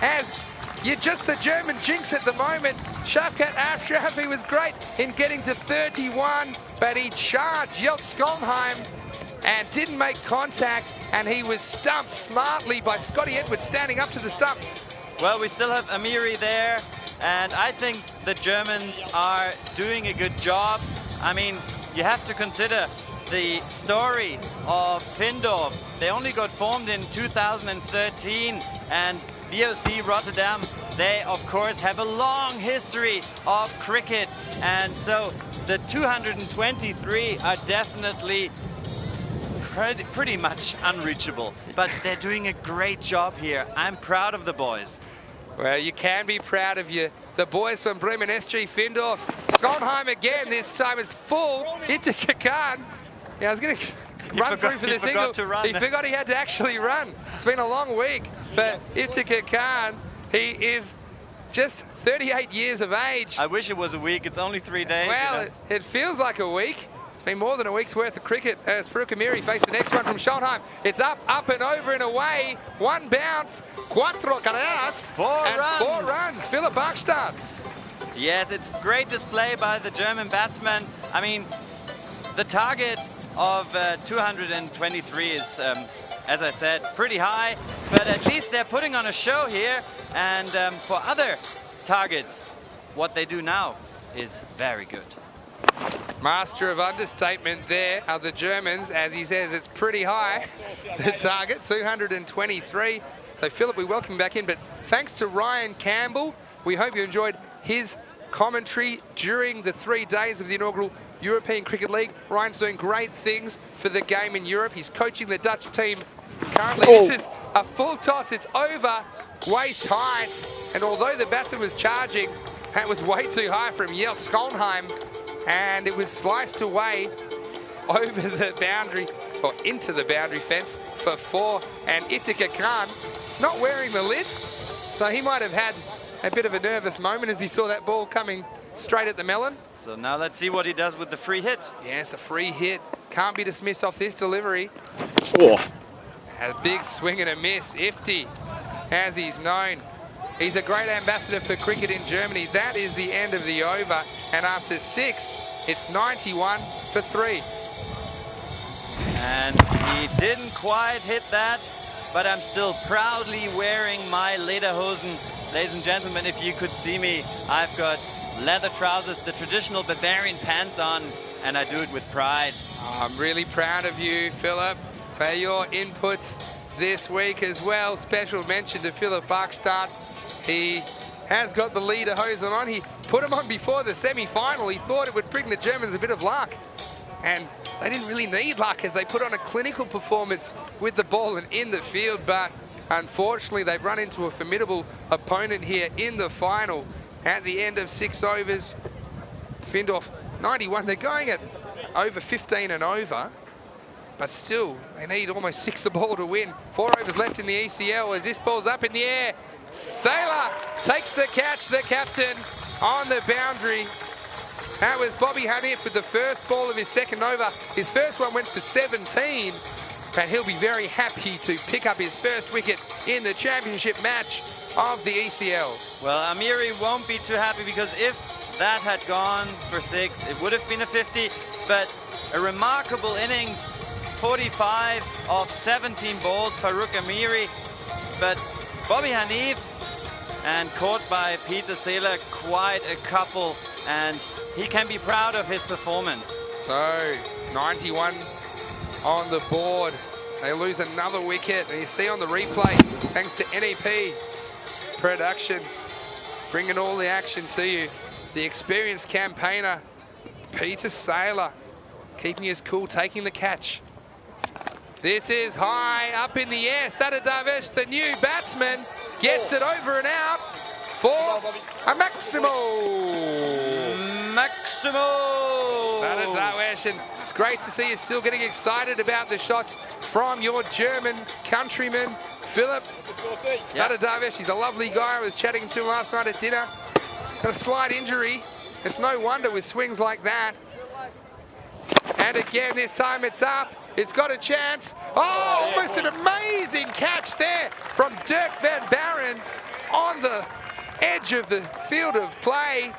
as you're just the German jinx at the moment. Shafkat Ashraf, he was great in getting to 31, but he charged Jeltz-Skolnheim and didn't make contact, and he was stumped smartly by Scotty Edwards standing up to the stumps. Well, we still have Amiri there, and I think the Germans are doing a good job. I mean, you have to consider the story of Findorff. They only got formed in 2013, and V.O.C. Rotterdam, they of course have a long history of cricket, and so the 223 are definitely pretty much unreachable, but they're doing a great job here. I'm proud of the boys. Well, you can be proud of the boys from Bremen SG Findorff. Skolnheim again, this time is full into Kakan. Yeah, I was going to run through for the single. He forgot he had to actually run. It's been a long week for Iftikhar Khan. He is just 38 years of age. I wish it was a week. It's only 3 days. Well, you know? it feels like a week. Been more than a week's worth of cricket as Farouk Amiri faces the next one from Skolnheim. It's up and over and away. One bounce, cuatro carreras, four runs. Philip Bachstadt. Yes, it's great display by the German batsman. I mean, the target of 223 is, as I said, pretty high, but at least they're putting on a show here. And for other targets, what they do now is very good. Master of understatement there are the Germans. As he says, it's pretty high, the target, 223. So, Philip, we welcome you back in. But thanks to Ryan Campbell, we hope you enjoyed his commentary during the 3 days of the inaugural European Cricket League. Ryan's doing great things for the game in Europe. He's coaching the Dutch team currently. This is a full toss. It's over waist height. And although the batsman was charging, that was way too high from Jeltz-Skolnheim. And it was sliced away over the boundary, or into the boundary fence for 4. And Iftikhar Khan not wearing the lid, so he might have had a bit of a nervous moment as he saw that ball coming straight at the melon. So now let's see what he does with the free hit. Yes, a free hit. Can't be dismissed off this delivery. A big swing and a miss. Ifty, as he's known. He's a great ambassador for cricket in Germany. That is the end of the over. And after 6, it's 91 for 3. And he didn't quite hit that, but I'm still proudly wearing my lederhosen. Ladies and gentlemen, if you could see me, I've got leather trousers, the traditional Bavarian pants on, and I do it with pride. I'm really proud of you, Philip, for your inputs this week as well. Special mention to Philip Bachstadt. He has got the lederhosen on. He put them on before the semi-final. He thought it would bring the Germans a bit of luck. And they didn't really need luck as they put on a clinical performance with the ball and in the field. But unfortunately, they've run into a formidable opponent here in the final. At the end of 6 overs, Findorff 91. They're going at over 15 and over. But still, they need almost 6 a ball to win. 4 overs left in the ECL as this ball's up in the air. Saylor takes the catch, the captain, on the boundary. That was Bobby Hanif with the first ball of his second over. His first one went for 17, but he'll be very happy to pick up his first wicket in the championship match of the ECL. Well, Amiri won't be too happy because if that had gone for 6, it would have been a 50, but a remarkable innings, 45 of 17 balls, Farouk Amiri, but Bobby Hanif, and caught by Peter Saylor, quite a couple, and he can be proud of his performance. So, 91 on the board. They lose another wicket, and you see on the replay, thanks to NEP Productions, bringing all the action to you. The experienced campaigner, Peter Saylor, keeping his cool, taking the catch. This is high up in the air. Sada Darvish, the new batsman, gets it over and out for a Maximo. Sada Darvish, and it's great to see you still getting excited about the shots from your German countryman, Philip. Sada Darvish, he's a lovely guy. I was chatting to him last night at dinner. Got a slight injury. It's no wonder with swings like that. And again, this time it's up. It's got a chance. Oh, almost an amazing catch there from Dirk van Baaren on the edge of the field of play.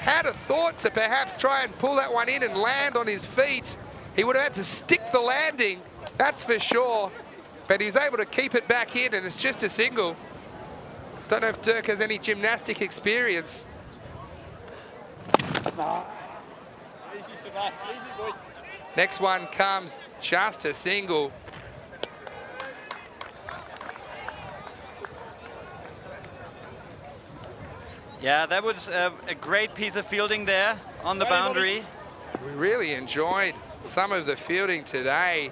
Had a thought to perhaps try and pull that one in and land on his feet. He would have had to stick the landing, that's for sure. But he was able to keep it back in, and it's just a single. Don't know if Dirk has any gymnastic experience. Next one comes just a single. Yeah, that was a great piece of fielding there on the boundary. We really enjoyed some of the fielding today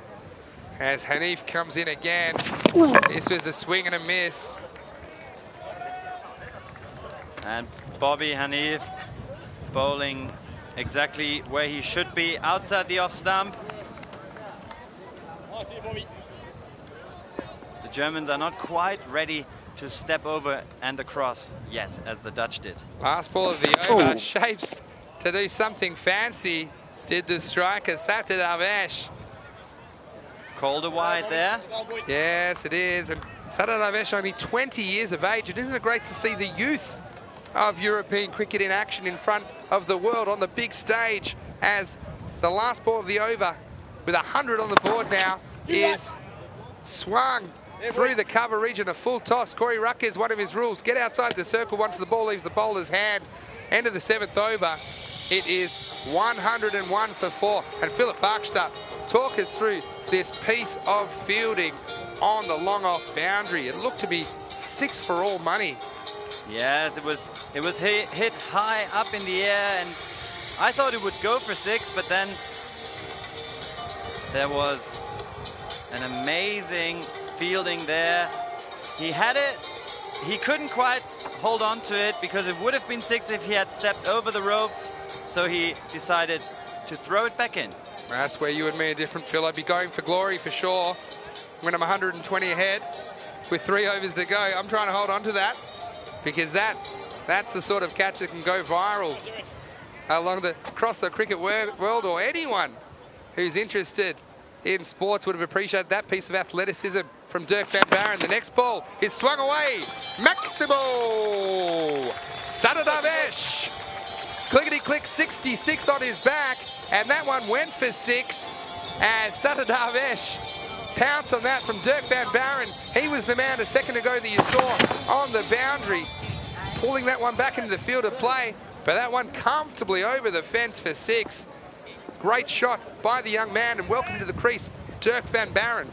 as Hanif comes in again. This was a swing and a miss. And Bobby Hanif bowling exactly where he should be, outside the off stump. The Germans are not quite ready to step over and across yet, as the Dutch did. Last ball of the over, shapes to do something fancy, did the striker Satadavesh. Called a wide there. Yes, it is. And Satadavesh only 20 years of age. And isn't it great to see the youth of European cricket in action in front of the world on the big stage, as the last ball of the over with 100 on the board now is swung through the cover region, a full toss. Corey Ruck is one of his rules. Get outside the circle once the ball leaves the bowler's hand. End of the 7th over. It is 101 for 4. And Philip Barkstadt, talk us through this piece of fielding on the long off boundary. It looked to be 6 for all money. Yes, it was hit high up in the air, and I thought it would go for 6, but then there was an amazing fielding there. He had it, he couldn't quite hold on to it because it would have been 6 if he had stepped over the rope, so he decided to throw it back in. That's where you and me are different, Phil. I'd be going for glory for sure when I'm 120 ahead with 3 overs to go. I'm trying to hold on to that, because that's the sort of catch that can go viral across the cricket world, or anyone who's interested in sports would have appreciated that piece of athleticism from Dirk van Baaren. The next ball is swung away. Maximo Satadavesh. Clickety-click, 66 on his back, and that one went for 6 as Satadavesh pounced on that from Dirk van Baaren. He was the man a second ago that you saw on the boundary, pulling that one back into the field of play, but that one comfortably over the fence for 6. Great shot by the young man, and welcome to the crease, Dirk van Baaren.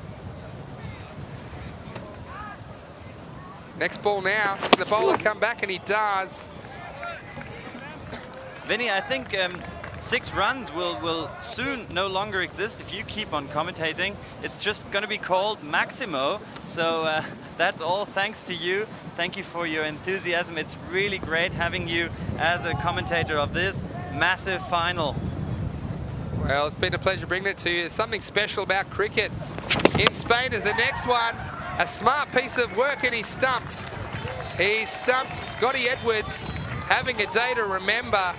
Next ball now, can the bowler come back? And he does. Vinny, I think 6 runs will soon no longer exist if you keep on commentating. It's just going to be called Maximo. So that's all thanks to you. Thank you for your enthusiasm. It's really great having you as a commentator of this massive final. Well, it's been a pleasure bringing it to you. There's something special about cricket in Spain is the next one. A smart piece of work, and he stumped. He stumped Scotty Edwards, having a day to remember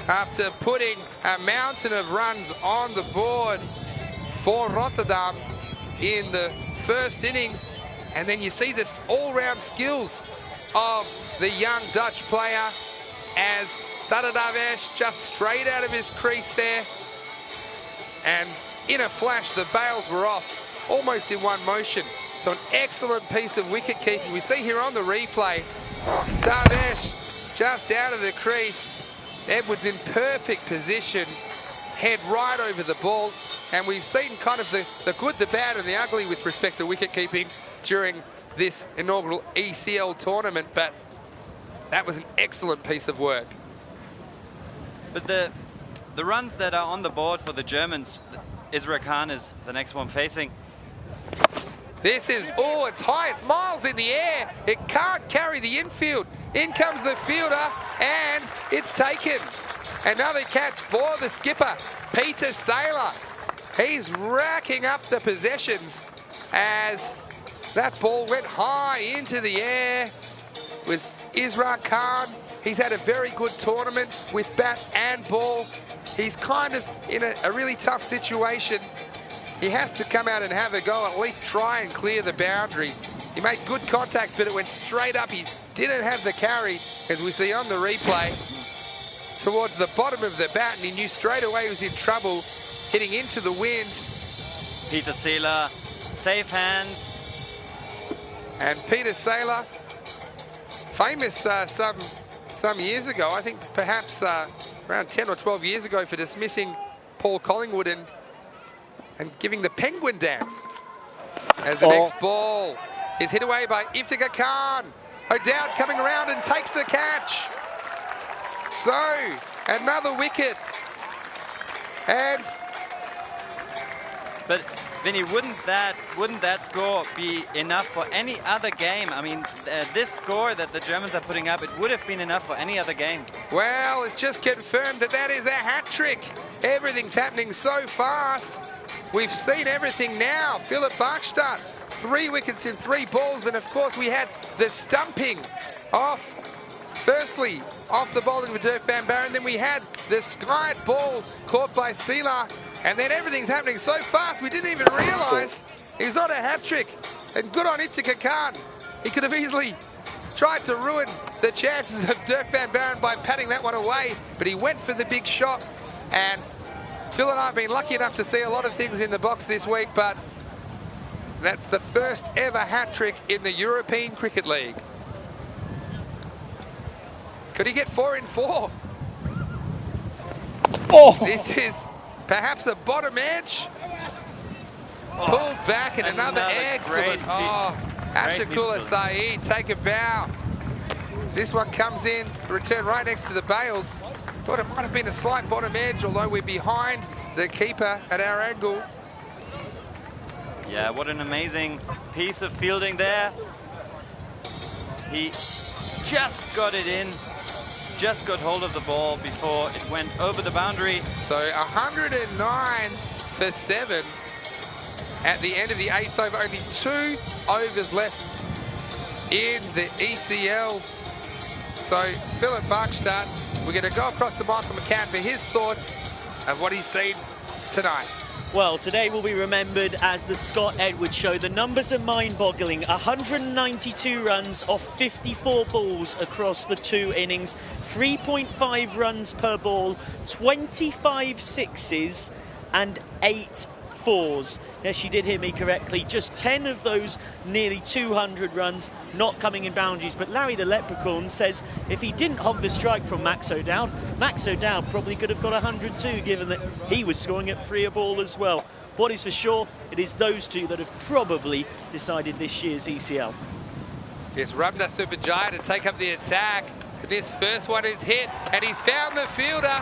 after putting a mountain of runs on the board for Rotterdam in the first innings. And then you see this all-round skills of the young Dutch player as Satadavesh just straight out of his crease there. And in a flash, the bails were off, almost in one motion. So an excellent piece of wicket keeping. We see here on the replay, Davesh just out of the crease. Edwards in perfect position, head right over the ball. And we've seen kind of the good, the bad, and the ugly with respect to wicket keeping during this inaugural ECL tournament. But that was an excellent piece of work. But the runs that are on the board for the Germans, Isra Khan is the next one facing. This is, oh, it's high, it's miles in the air. It can't carry the infield. In comes the fielder, and it's taken. Another catch for the skipper, Peter Saylor. He's racking up the possessions as that ball went high into the air. It was Isra Khan. He's had a very good tournament with bat and ball. He's kind of in a really tough situation he has to come out and have a go, at least try and clear the boundary. He made good contact, but it went straight up. He didn't have the carry, as we see on the replay, towards the bottom of the bat, and he knew straight away he was in trouble, hitting into the wind. Peter Seeler, safe hands. And Peter Saylor, famous some years ago, I think perhaps around 10 or 12 years ago, for dismissing Paul Collingwood and giving the penguin dance. As the next ball is hit away by Iftikhar Khan. O'Dowd coming around and takes the catch. So, another wicket. And But Vinny, wouldn't that score be enough for any other game? I mean, this score that the Germans are putting up, it would have been enough for any other game. well, it's just confirmed that that is a hat trick. Everything's happening so fast. We've seen everything now. Philip Bachstadt, 3 wickets in 3 balls, and of course we had the stumping off. Firstly, off the bowling with Dirk van Barren, then we had the skied ball caught by Seeler, and then everything's happening so fast we didn't even realise he was on a hat-trick. And good on Iftikhar Khan. He could have easily tried to ruin the chances of Dirk van Barren by patting that one away, but he went for the big shot. And Phil and I have been lucky enough to see a lot of things in the box this week, but that's the first ever hat-trick in the European Cricket League. Could he get 4 in 4? Oh! This is perhaps a bottom edge. Pulled back, and another excellent. Ashakula Saeed, take a bow. This one comes in, return right next to the bails. Thought it might have been a slight bottom edge, although we're behind the keeper at our angle. Yeah, what an amazing piece of fielding there. He just got it in, just got hold of the ball before it went over the boundary. So 109 for 7 at the end of the 8th over. Only 2 overs left in the ECL. So Philip Bachstadt, we're going to go across to Michael McCann for his thoughts of what he's seen tonight. Well, today will be remembered as the Scott Edwards show. The numbers are mind-boggling. 192 runs off 54 balls across the 2 innings. 3.5 runs per ball, 25 sixes and 8 fours. Yes, you did hear me correctly. Just 10 of those nearly 200 runs not coming in boundaries. But Larry the Leprechaun says if he didn't hog the strike from Max O'Dowd probably could have got 102, given that he was scoring at 3 a ball as well. What is for sure, it is those 2 that have probably decided this year's ECL. It's Ramda Supajaya to take up the attack. This first one is hit, and he's found the fielder.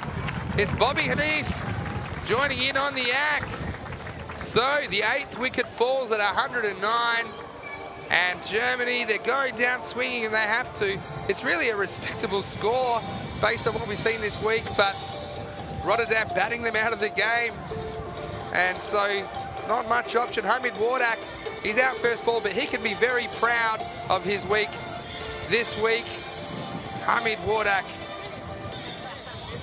It's Bobby Hanif joining in on the act. So the 8th wicket falls at 109, and Germany, they're going down swinging, and they have to. It's really a respectable score based on what we've seen this week, but Rotterdam batting them out of the game, and so not much option. Hamid Wardak, he's out first ball, but he can be very proud of his week this week. Hamid Wardak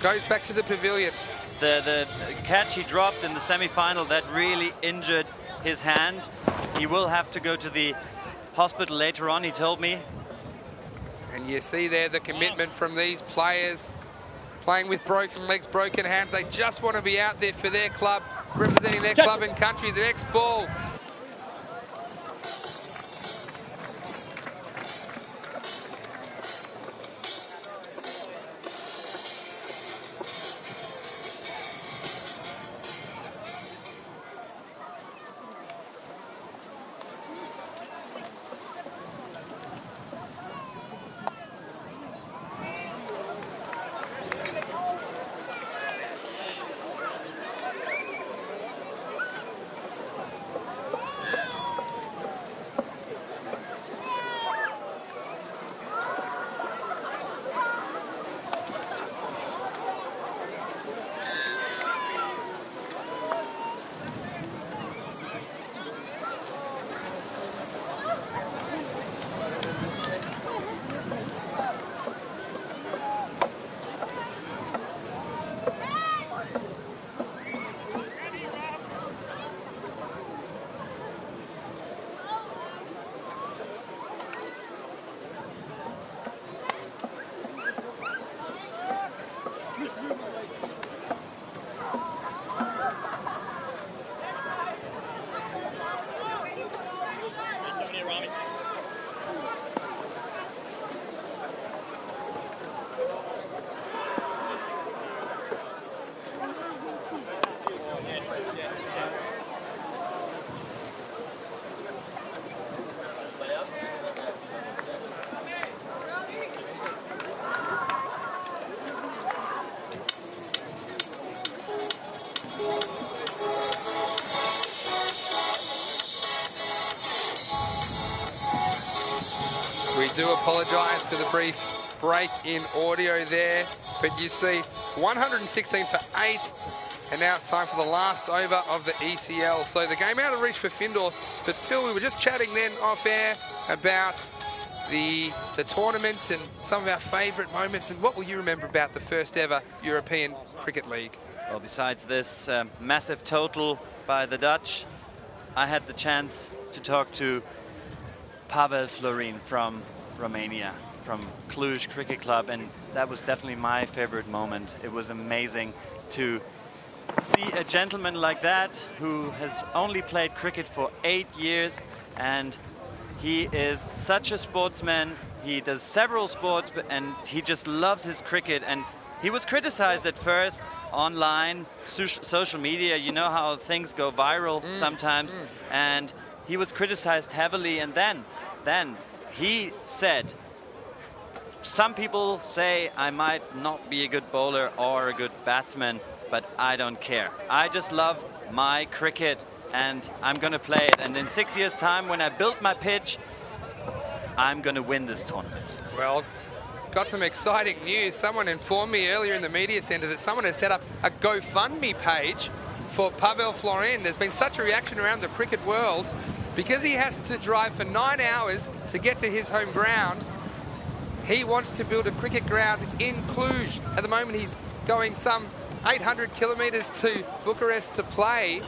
goes back to the pavilion. The catch he dropped in the semi-final, that really injured his hand. He will have to go to the hospital later on, he told me. And you see there the commitment from these players, playing with broken legs, broken hands. They just want to be out there for their club, representing their club and country. The next ball. do apologise for the brief break in audio there, but you see 116 for 8, and now it's time for the last over of the ECL. So the game out of reach for Findorff, but Phil, we were just chatting then off air about the tournament and some of our favourite moments, and what will you remember about the first ever European Cricket League? Well, besides this massive total by the Dutch, I had the chance to talk to Pavel Florin from Romania, from Cluj Cricket Club, and that was definitely my favorite moment. It was amazing to see a gentleman like that who has only played cricket for 8 years, and he is such a sportsman. He does several sports, and he just loves his cricket. And he was criticized at first online, social media. You know how things go viral sometimes. And he was criticized heavily. And then he said, some people say I might not be a good bowler or a good batsman, but I don't care. I just love my cricket, and I'm going to play it. And in 6 years' time, when I build my pitch, I'm going to win this tournament. Well, got some exciting news. Someone informed me earlier in the media centre that someone has set up a GoFundMe page for Pavel Florin. There's been such a reaction around the cricket world because he has to drive for 9 hours to get to his home ground. He wants to build a cricket ground in Cluj. At the moment, he's going some 800 kilometres to Bucharest to play.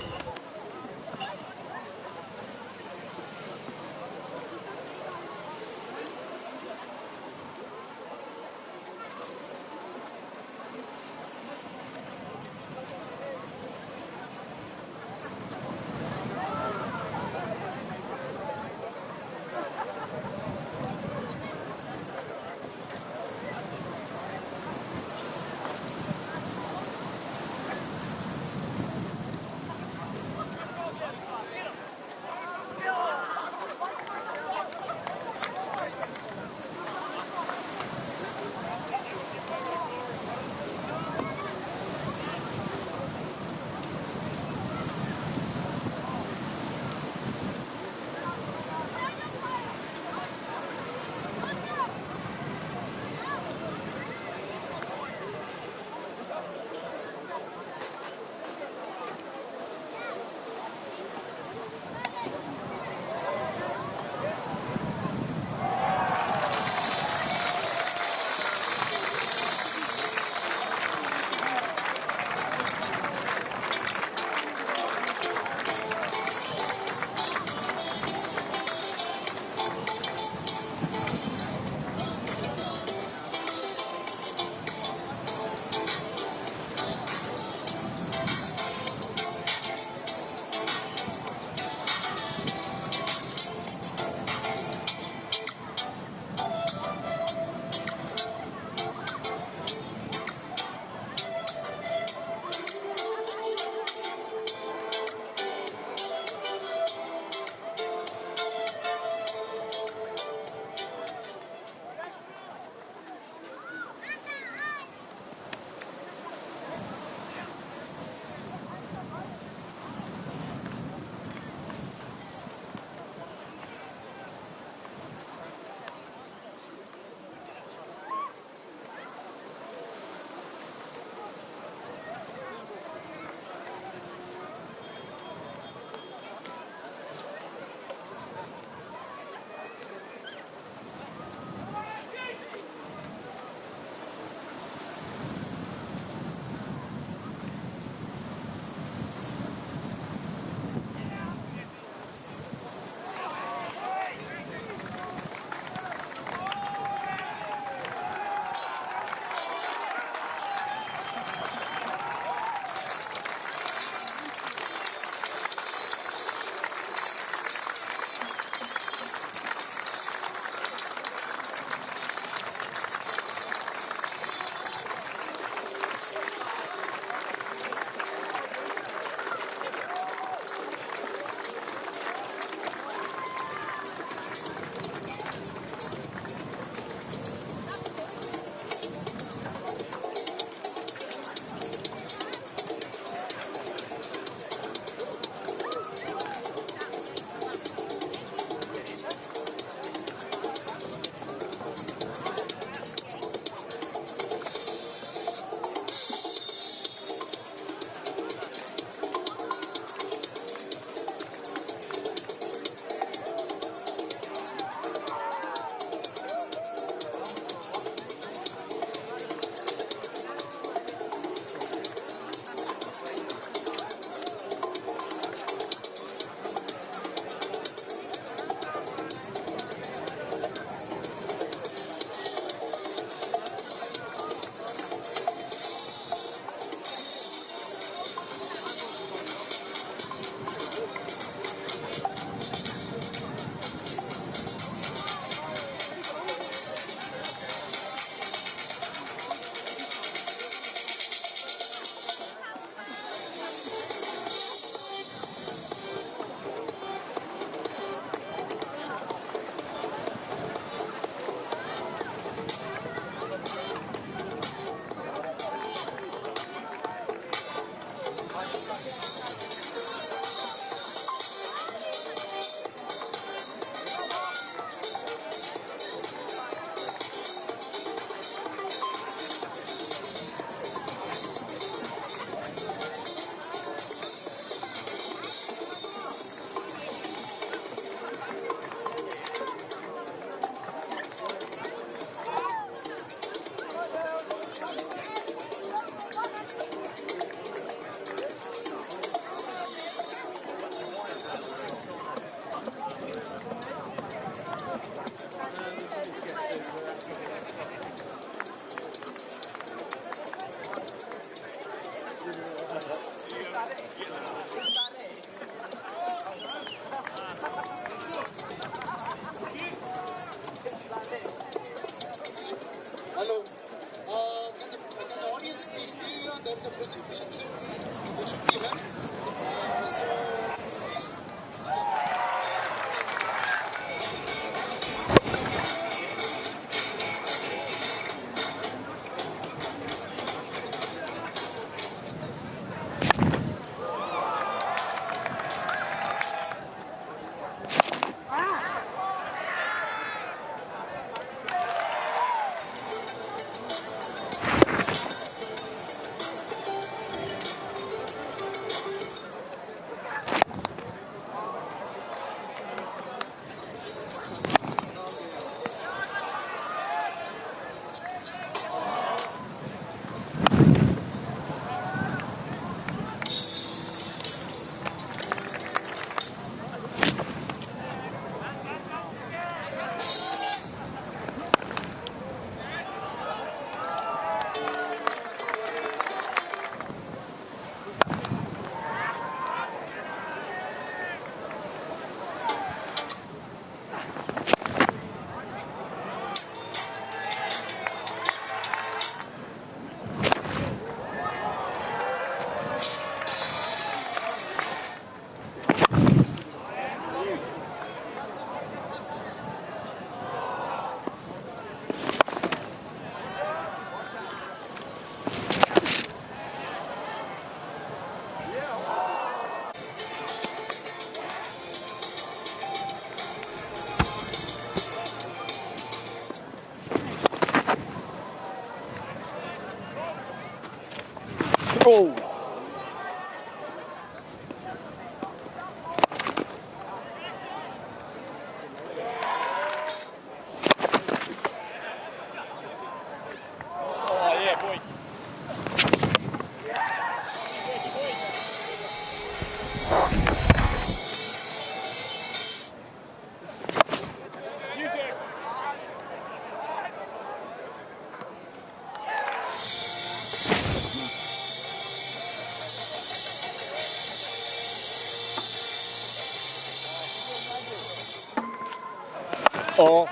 Or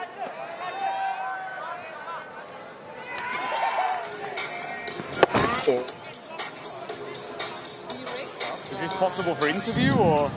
Is this possible for interview or?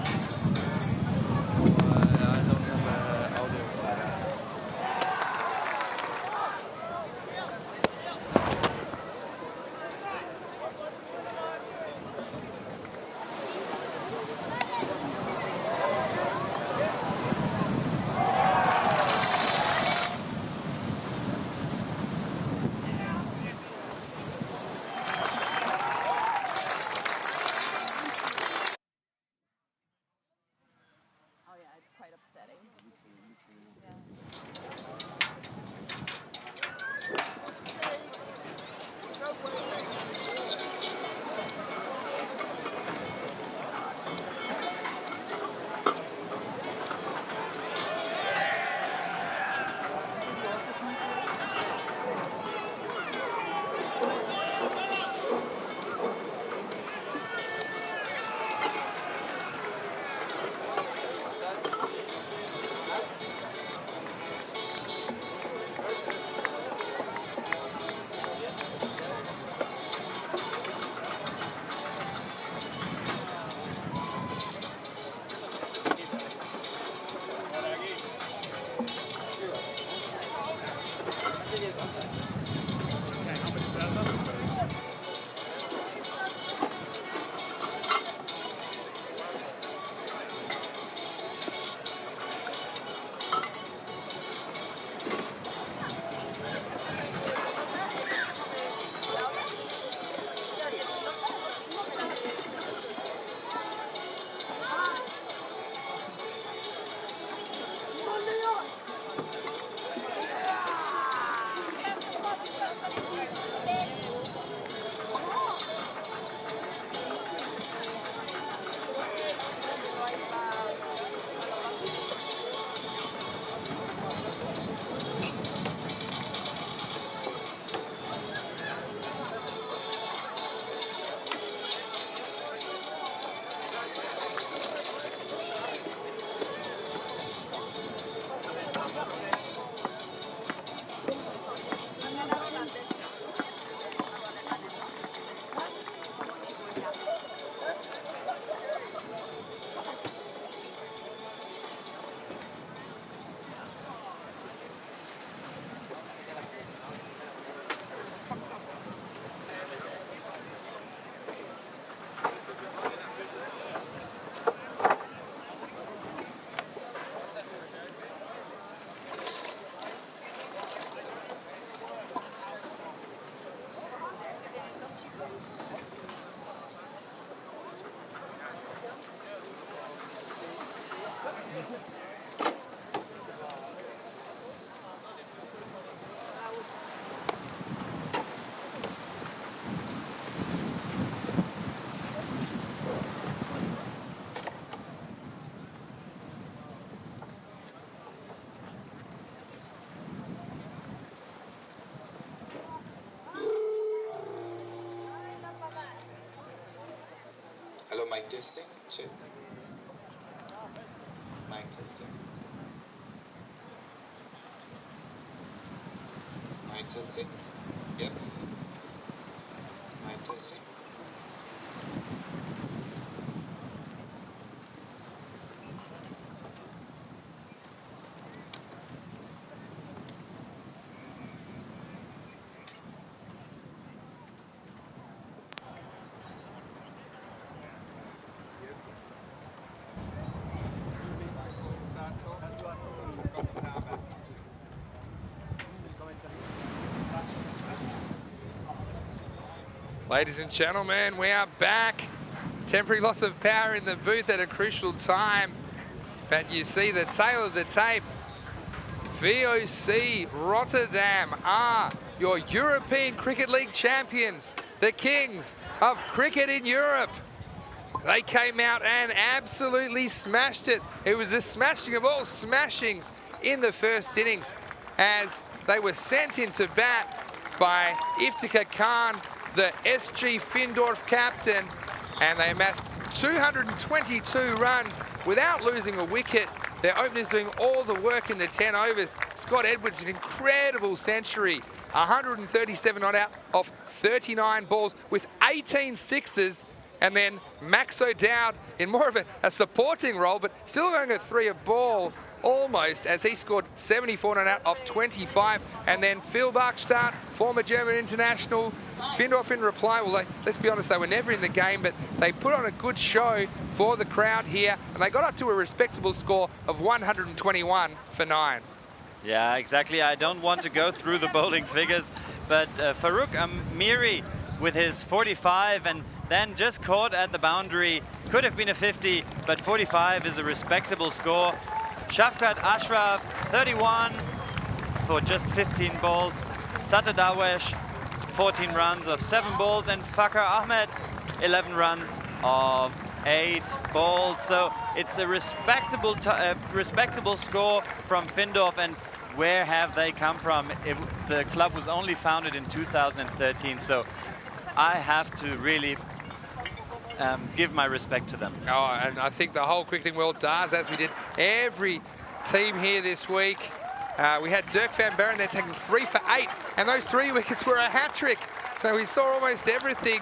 Hello, mic testing. Check. Mic testing. Mic testing. Yep. Mic testing. Ladies and gentlemen, we are back. Temporary loss of power in the booth at a crucial time. But you see the tail of the tape. V.O.C. Rotterdam are your European Cricket League champions, the kings of cricket in Europe. They came out and absolutely smashed it. It was the smashing of all smashings in the first innings as they were sent into bat by Iftikhar Khan, the SG Findorff captain, and they amassed 222 runs without losing a wicket. Their opener's doing all the work in the 10 overs. Scott Edwards, an incredible century. 137 not out of 39 balls with 18 sixes. And then Max O'Dowd in more of a supporting role, but still going at 3 a ball almost, as he scored 74 not out of 25. And then Phil Bachstadt, former German international, Findorff in reply. Well, let's be honest, they were never in the game, but they put on a good show for the crowd here, and they got up to a respectable score of 121 for 9. Yeah, exactly. I don't want to go through the bowling figures, but Farouk Amiri with his 45 and then just caught at the boundary. Could have been a 50, but 45 is a respectable score. Shafkat Ashraf, 31 for just 15 balls. Sata Dawesh, 14 runs of 7 balls. And Fakar Ahmed, 11 runs of 8 balls. So it's a respectable score from Findorff. And where have they come from? The club was only founded in 2013. So I have to really give my respect to them. Oh, and I think the whole cricketing world does, as we did every team here this week. We had Dirk van Buren there taking 3 for 8, and those 3 wickets were a hat-trick. So we saw almost everything.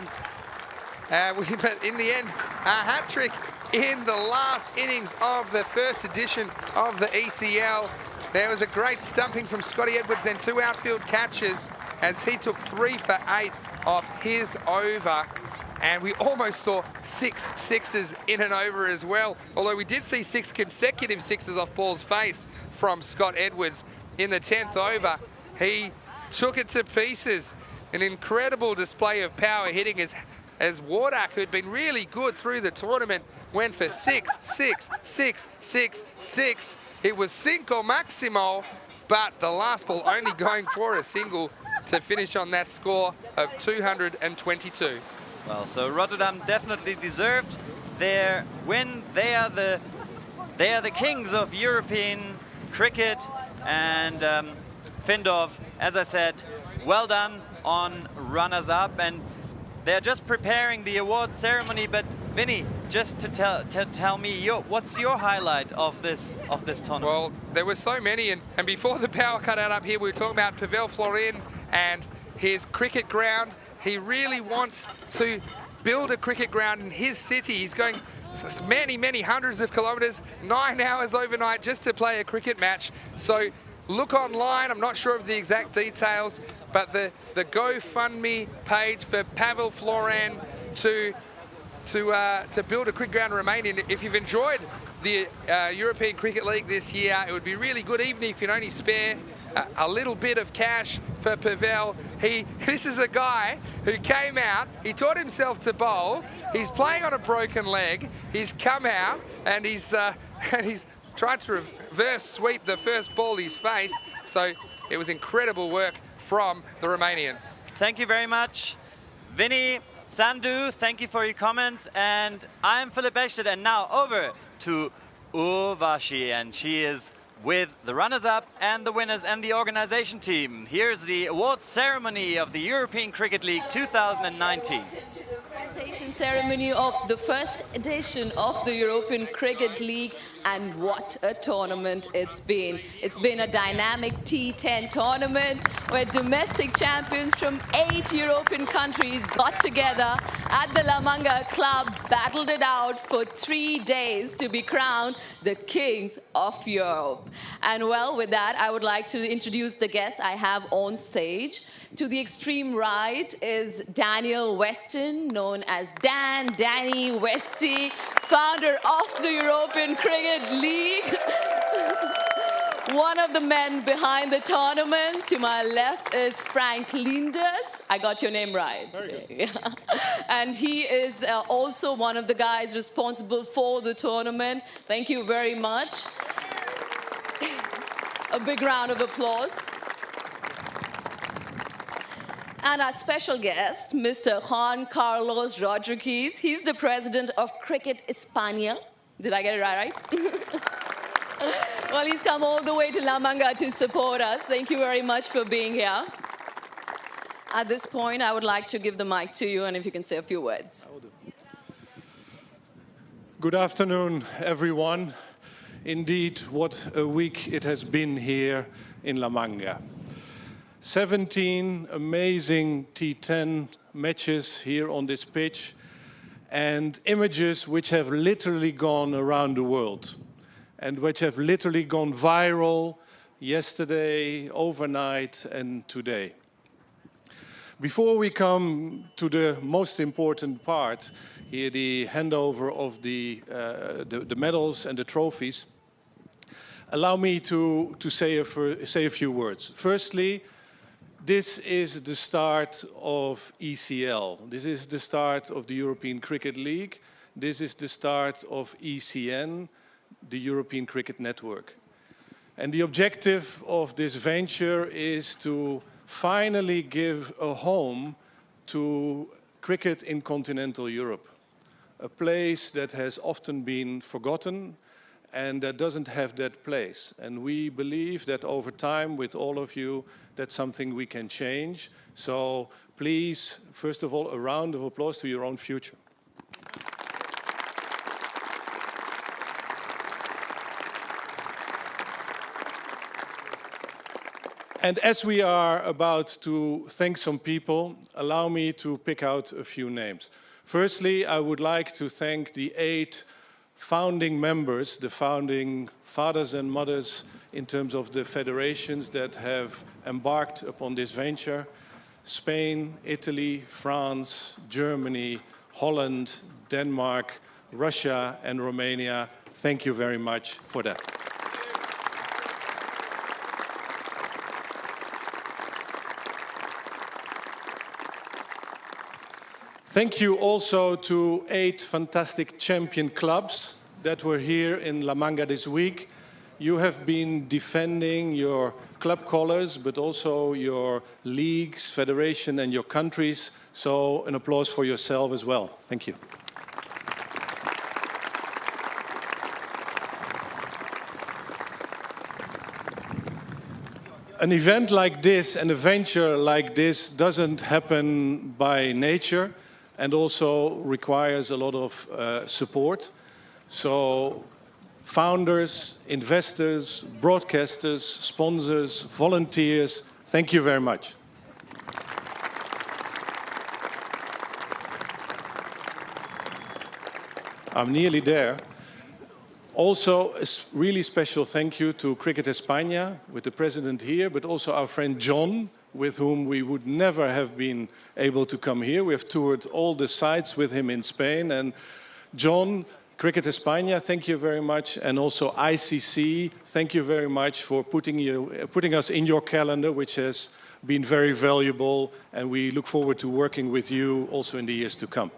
But in the end, a hat-trick in the last innings of the first edition of the ECL. There was a great stumping from Scotty Edwards and 2 outfield catches as he took 3 for 8 off his over. And we almost saw 6 sixes in an over as well. Although we did see 6 consecutive sixes off balls faced from Scott Edwards in the 10th over. He took it to pieces. An incredible display of power hitting as Wardak, who'd been really good through the tournament, went for 6, 6, 6, 6, 6. It was cinco maximo, but the last ball only going for a single to finish on that score of 222. Well, so Rotterdam definitely deserved their win. They are the kings of European cricket, and Findorff, as I said, well done on runners-up, and they're just preparing the award ceremony. But Vinny, just to tell me, what's your highlight of this tournament? Well, there were so many, and before the power cut out up here, we were talking about Pavel Florin and his cricket ground. He really wants to build a cricket ground in his city. He's going many, many hundreds of kilometres, 9 hours overnight just to play a cricket match. So look online. I'm not sure of the exact details, but the GoFundMe page for Pavel Florin to build a cricket ground in Romania. And if you've enjoyed the European Cricket League this year, it would be really good, even if you can only spare a little bit of cash for Pavel. This is a guy who came out, he taught himself to bowl, he's playing on a broken leg, he's come out and he's tried to reverse sweep the first ball he's faced. So it was incredible work from the Romanian. Thank you very much, Vinny. Sandu, thank you for your comments. And I'm Philip Bechstedt, and now over to Urvashi, and she is with the runners-up and the winners and the organization team. Here's the award ceremony of the European Cricket League 2019. Presentation ceremony of the first edition of the European Cricket League, and what a tournament it's been. It's been a dynamic T10 tournament where domestic champions from 8 European countries got together at the La Manga club, battled it out for 3 days to be crowned the kings of Europe. And well, with that, I would like to introduce the guests I have on stage. To the extreme right is Daniel Weston, known as Danny Westy, founder of the European Cricket League. One of the men behind the tournament. To my left is Frank Linders. I got your name right. Yeah. And he is also one of the guys responsible for the tournament. Thank you very much. A big round of applause. And our special guest, Mr. Juan Carlos Rodriguez. He's the president of Cricket España. Did I get it right? Well, he's come all the way to La Manga to support us. Thank you very much for being here. At this point, I would like to give the mic to you, and if you can say a few words. Good afternoon, everyone. Indeed, what a week it has been here in La Manga. 17 amazing T10 matches here on this pitch, and images which have literally gone around the world and which have literally gone viral yesterday, overnight, and today. Before we come to the most important part, here the handover of the medals and the trophies, allow me to say a few words. Firstly, this is the start of ECL. This is the start of the European Cricket League. This is the start of ECN, the European Cricket Network. And the objective of this venture is to finally give a home to cricket in continental Europe, a place that has often been forgotten and that doesn't have that place. And we believe that over time, with all of you, that's something we can change. So please, first of all, a round of applause to your own future. And as we are about to thank some people, allow me to pick out a few names. Firstly, I would like to thank the 8 founding members, the founding fathers and mothers in terms of the federations that have embarked upon this venture: Spain, Italy, France, Germany, Holland, Denmark, Russia, and Romania. Thank you very much for that. Thank you also to 8 fantastic champion clubs that were here in La Manga this week. You have been defending your club colors, but also your leagues, federation, and your countries. So an applause for yourself as well. Thank you. An event like this and a venture like this doesn't happen by nature, and also requires a lot of support. So founders, investors, broadcasters, sponsors, volunteers, thank you very much. I'm nearly there. Also, a really special thank you to Cricket España, with the president here, but also our friend John, with whom we would never have been able to come here. We have toured all the sites with him in Spain. And John, Cricket España, thank you very much. And also ICC, thank you very much for putting us in your calendar, which has been very valuable. And we look forward to working with you also in the years to come.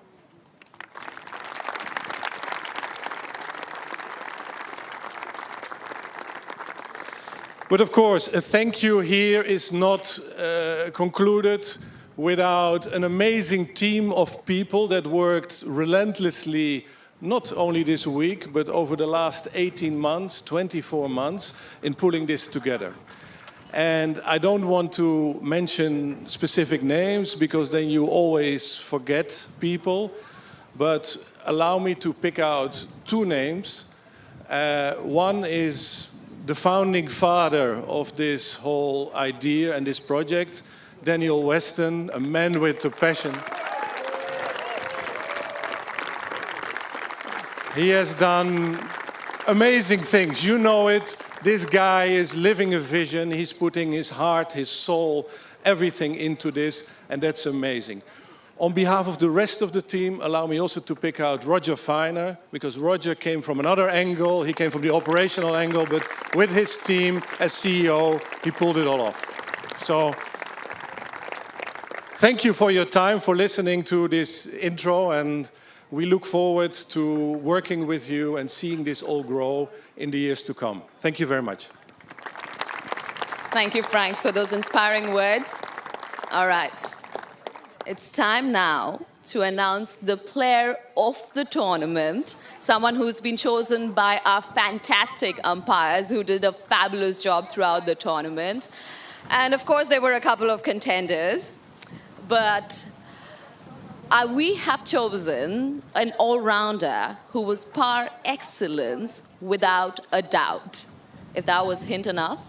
But of course, a thank you here is not concluded without an amazing team of people that worked relentlessly, not only this week, but over the last 18 months, 24 months, in pulling this together. And I don't want to mention specific names, because then you always forget people. But allow me to pick out 2 names. One is the founding father of this whole idea and this project, Daniel Weston, a man with a passion. He has done amazing things. You know it. This guy is living a vision. He's putting his heart, his soul, everything into this, and that's amazing. On behalf of the rest of the team, allow me also to pick out Roger Feiner, because Roger came from another angle. He came from the operational angle, but with his team as CEO, he pulled it all off. So thank you for your time, for listening to this intro, and we look forward to working with you and seeing this all grow in the years to come. Thank you very much. Thank you, Frank, for those inspiring words. All right. It's time now to announce the player of the tournament, someone who's been chosen by our fantastic umpires who did a fabulous job throughout the tournament. And of course, there were a couple of contenders, but We have chosen an all-rounder who was par excellence without a doubt. If that was hint enough,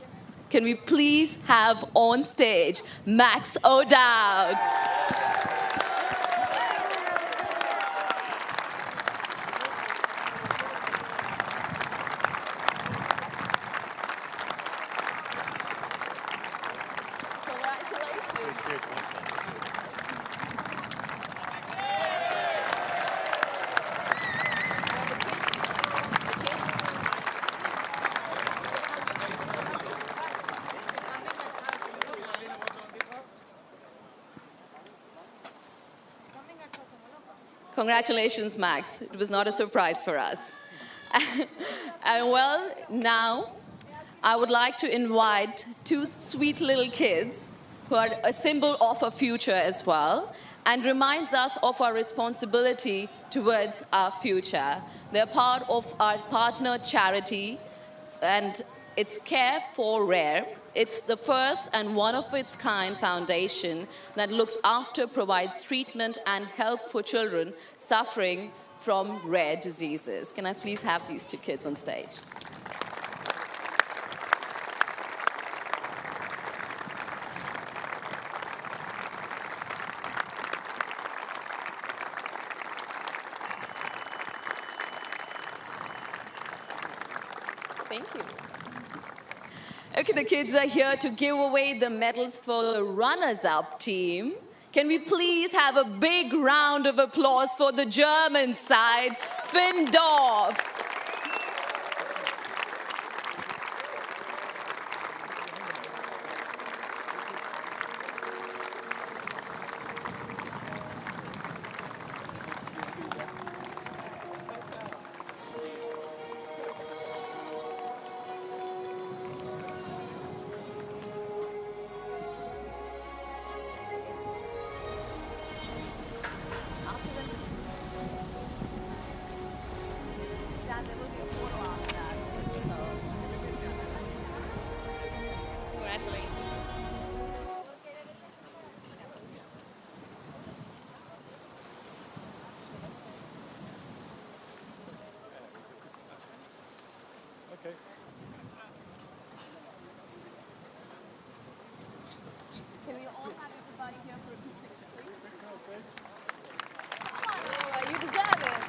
can we please have on stage Max O'Dowd? Congratulations, Max. It was not a surprise for us. And well, now I would like to invite two sweet little kids who are a symbol of our future as well and reminds us of our responsibility towards our future. They're part of our partner charity, and it's Care for Rare. It's the first and one-of-its-kind foundation that looks after, provides treatment and help for children suffering from rare diseases. Can I please have these two kids on stage? Thank you. Okay, the kids are here to give away the medals for the runners-up team. Can we please have a big round of applause for the German side, Findorff? Can we all have everybody here for a group picture, please? Oh, you deserve it.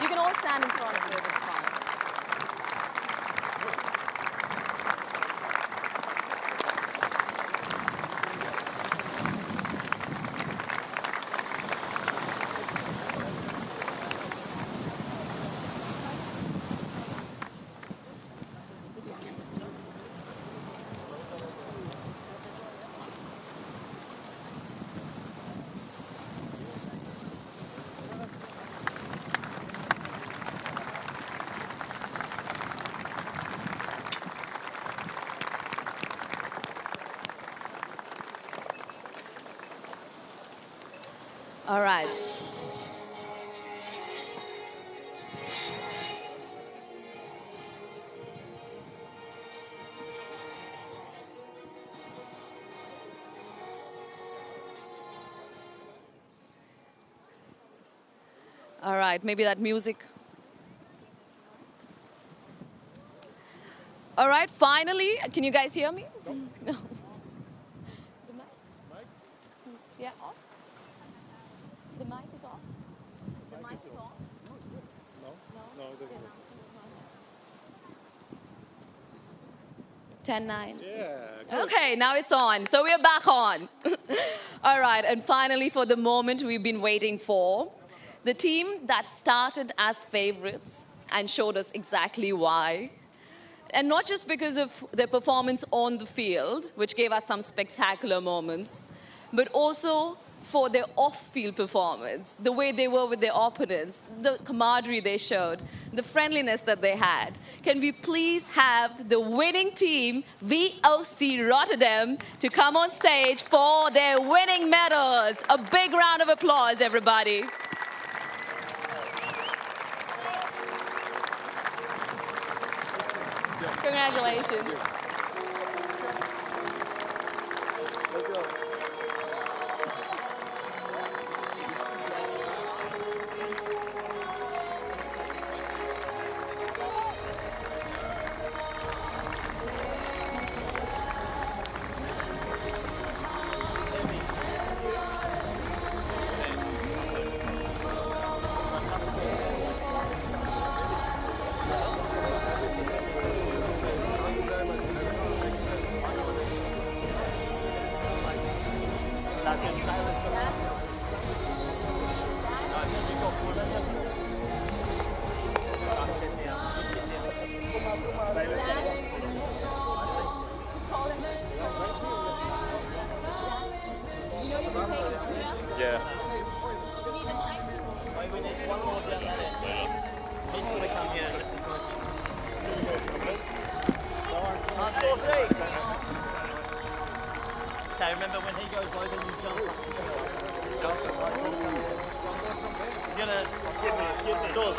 You can all stand in front of it, it's fine. All right. All right, maybe that music. All right, finally, can you guys hear me? No. The mic? Yeah, off? The mic is off? The mic is off? No, it doesn't. 10-9. Yeah. Good. Okay, now it's on. So we're back on. All right, and finally, for the moment we've been waiting for, the team that started as favorites and showed us exactly why. And not just because of their performance on the field, which gave us some spectacular moments, but also for their off-field performance, the way they were with their opponents, the camaraderie they showed, the friendliness that they had. Can we please have the winning team, V.O.C. Rotterdam, to come on stage for their winning medals? A big round of applause, everybody. Congratulations. Dos.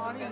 पानी